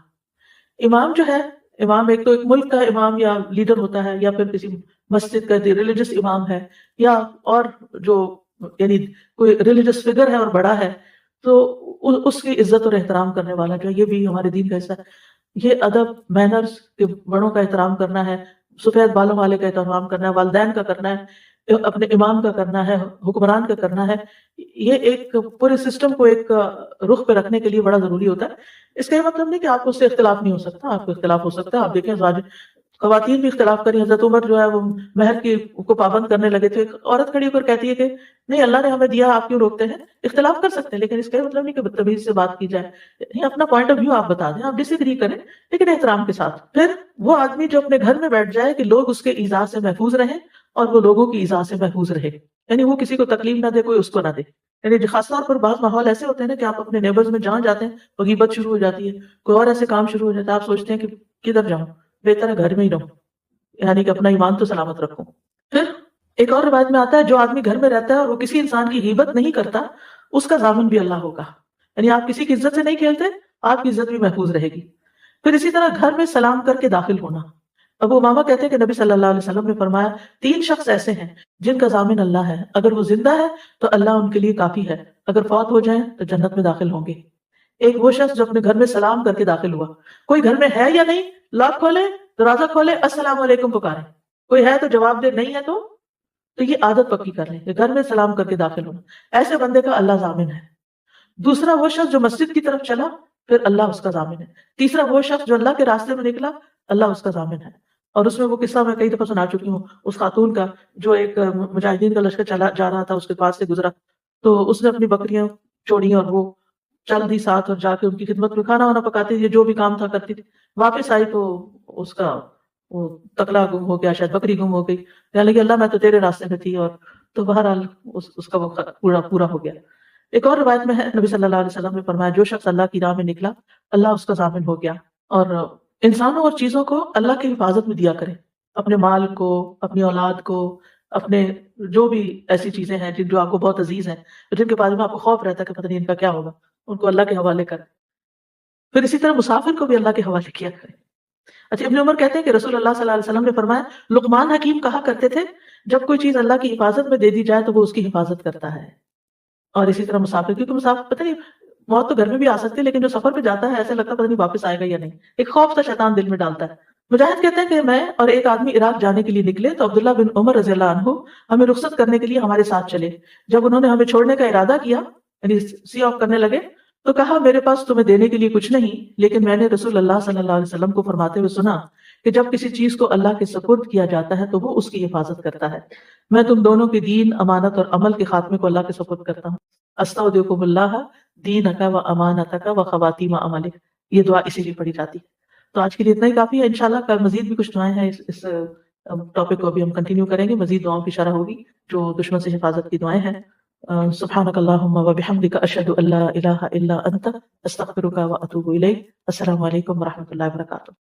امام جو ہے، امام ایک تو ایک ملک کا امام یا لیڈر ہوتا ہے، یا پھر کسی مسجد کا ریلیجس امام ہے، یا اور جو یعنی کوئی ریلیجس فگر ہے اور بڑا ہے، تو اس کی عزت اور احترام کرنے والا جو ہے، یہ بھی ہمارے دین کا حصہ ہے۔ یہ ادب، مینرز کے بڑوں کا احترام کرنا ہے، سفید بالوں والے کا احترام کرنا ہے، والدین کا کرنا ہے، اپنے امام کا کرنا ہے، حکمران کا کرنا ہے، یہ ایک پورے سسٹم کو ایک رخ پہ رکھنے کے لیے بڑا ضروری ہوتا ہے۔ اس کا یہ مطلب نہیں کہ آپ کو اس سے اختلاف نہیں ہو سکتا، آپ کو اختلاف ہو سکتا ہے۔ آپ دیکھیں خواتین بھی اختلاف کری، حضرت عمر جو ہے وہ مہر کی کو پابند کرنے لگے تھے، ایک عورت کھڑی ہو کر کہتی ہے کہ نہیں اللہ نے ہمیں دیا، آپ کیوں روکتے ہیں؟ اختلاف کر سکتے ہیں لیکن اس کا یہ مطلب نہیں کہ بدتمیزی سے بات کی جائے، نہیں، اپنا پوائنٹ آف ویو آپ بتا دیں، آپ ڈس ایگری کریں لیکن احترام کے ساتھ۔ پھر وہ آدمی جو اپنے گھر میں بیٹھ جائے کہ لوگ اس کے ایذا سے محفوظ رہیں اور وہ لوگوں کی ایذا سے محفوظ رہے، یعنی وہ کسی کو تکلیف نہ دے، کوئی اس کو نہ دے۔ یعنی خاص طور پر بعض ماحول ایسے ہوتے ہیں نا کہ آپ اپنے نیبرز میں جہاں جاتے ہیں وہ غیبت شروع ہو جاتی ہے، کوئی اور ایسے کام شروع ہو جاتا ہے، آپ سوچتے ہیں کہ کدھر جاؤں، بہتر ہے گھر میں ہی رہوں، یعنی کہ اپنا ایمان تو سلامت رکھوں۔ پھر ایک اور روایت میں آتا ہے جو آدمی گھر میں رہتا ہے اور وہ کسی انسان کی غیبت نہیں کرتا، اس کا ضامن بھی اللہ ہوگا، یعنی آپ کسی کی عزت سے نہیں کھیلتے، آپ کی عزت بھی محفوظ رہے گی۔ پھر اسی طرح گھر میں سلام کر کے داخل ہونا۔ ابو امامہ کہتے ہیں کہ نبی صلی اللہ علیہ وسلم نے فرمایا 3 شخص ایسے ہیں جن کا ضامن اللہ ہے، اگر وہ زندہ ہے تو اللہ ان کے لیے کافی ہے، اگر فوت ہو جائیں تو جنت میں داخل ہوں گے۔ ایک وہ شخص جو اپنے گھر میں سلام کر کے داخل ہوا، کوئی گھر میں ہے یا نہیں، لاک کھولے، دروازہ کھولے، السلام علیکم پکارے، کوئی ہے تو جواب دے، نہیں ہے تو یہ عادت پکی کر لیں کہ گھر میں سلام کر کے داخل ہونا، ایسے بندے کا اللہ ضامن ہے۔ دوسرا وہ شخص جو مسجد کی طرف چلا، پھر اللہ اس کا ضامن ہے۔ تیسرا وہ شخص جو اللہ کے راستے میں نکلا، اللہ اس کا ضامن ہے۔ اور اس میں وہ قصہ میں کئی دفعہ سنا چکی ہوں اس خاتون کا جو ایک مجاہدین کا لشکر چلا جا رہا تھا، اس کے پاس سے گزرا تو اس نے اپنی بکریاں چھوڑی اور وہ چل دی ساتھ اور جا کے ان کی خدمت میں کھانا وانا پکاتی تھی، جو بھی کام تھا کرتی تھی۔ واپس آئی تو اس کا وہ تکلا گم ہو گیا، شاید بکری گم ہو گئی، کہنے لگی اللہ میں تو تیرے راستے میں تھی، اور تو بہرحال اس کا وہ پورا ہو گیا۔ ایک اور روایت میں ہے نبی صلی اللہ علیہ وسلم نے فرمایا جو شخص اللہ کی راہ میں نکلا اللہ اس کا ضامن ہو گیا۔ اور انسانوں اور چیزوں کو اللہ کی حفاظت میں دیا کرے، اپنے مال کو، اپنی اولاد کو، اپنے جو بھی ایسی چیزیں ہیں جو آپ کو بہت عزیز ہیں، جن کے بارے میں آپ کو خوف رہتا ہے کہ پتہ نہیں ان کا کیا ہوگا، ان کو اللہ کے حوالے کریں۔ پھر اسی طرح مسافر کو بھی اللہ کے حوالے کیا کریں۔ اچھا، ابن عمر کہتے ہیں کہ رسول اللہ صلی اللہ علیہ وسلم نے فرمایا لقمان حکیم کہا کرتے تھے جب کوئی چیز اللہ کی حفاظت میں دے دی جائے تو وہ اس کی حفاظت کرتا ہے. اور اسی طرح مسافر، کیونکہ مسافر پتہ نہیں موت تو گھر میں بھی آ سکتی ہے لیکن جو سفر پہ جاتا ہے ایسے لگتا ہے پتہ نہیں واپس آئے گا یا نہیں، ایک خوف سا شیطان دل میں ڈالتا ہے. مجاہد کہتے ہیں کہ میں اور ایک آدمی عراق جانے کے لیے نکلے تو عبداللہ بن عمر رضی اللہ عنہ ہمیں رخصت کرنے کے لیے ہمارے ساتھ چلے. جب انہوں نے ہمیں چھوڑنے کا ارادہ کیا، یعنی سی آف کرنے لگے، تو کہا میرے پاس تمہیں دینے کے لیے کچھ نہیں، لیکن میں نے رسول اللہ صلی اللہ علیہ وسلم کو فرماتے ہوئے سنا کہ جب کسی چیز کو اللہ کے سپرد کیا جاتا ہے تو وہ اس کی حفاظت کرتا ہے. میں تم دونوں کے دین، امانت اور عمل کے خاتمے کو اللہ کے سپرد کرتا ہوں. استودعکم اللہ دینک و امانتک و خواتیم عملک. یہ دعا اسی لیے پڑھی جاتی ہے. تو آج کے لیے اتنا ہی کافی ہے. انشاءاللہ کل مزید بھی کچھ دعائیں ہیں، اس ٹاپک کو ابھی ہم کنٹینیو کریں گے. مزید دعاؤں کی شرح ہوگی جو دشمن سے حفاظت کی دعائیں ہیں. سبحانک اللہم و بحمدک اشہد ان لا الہ الا انت استغفرک و اتوب الیک. السلام علیکم و رحمۃ اللہ وبرکاتہ.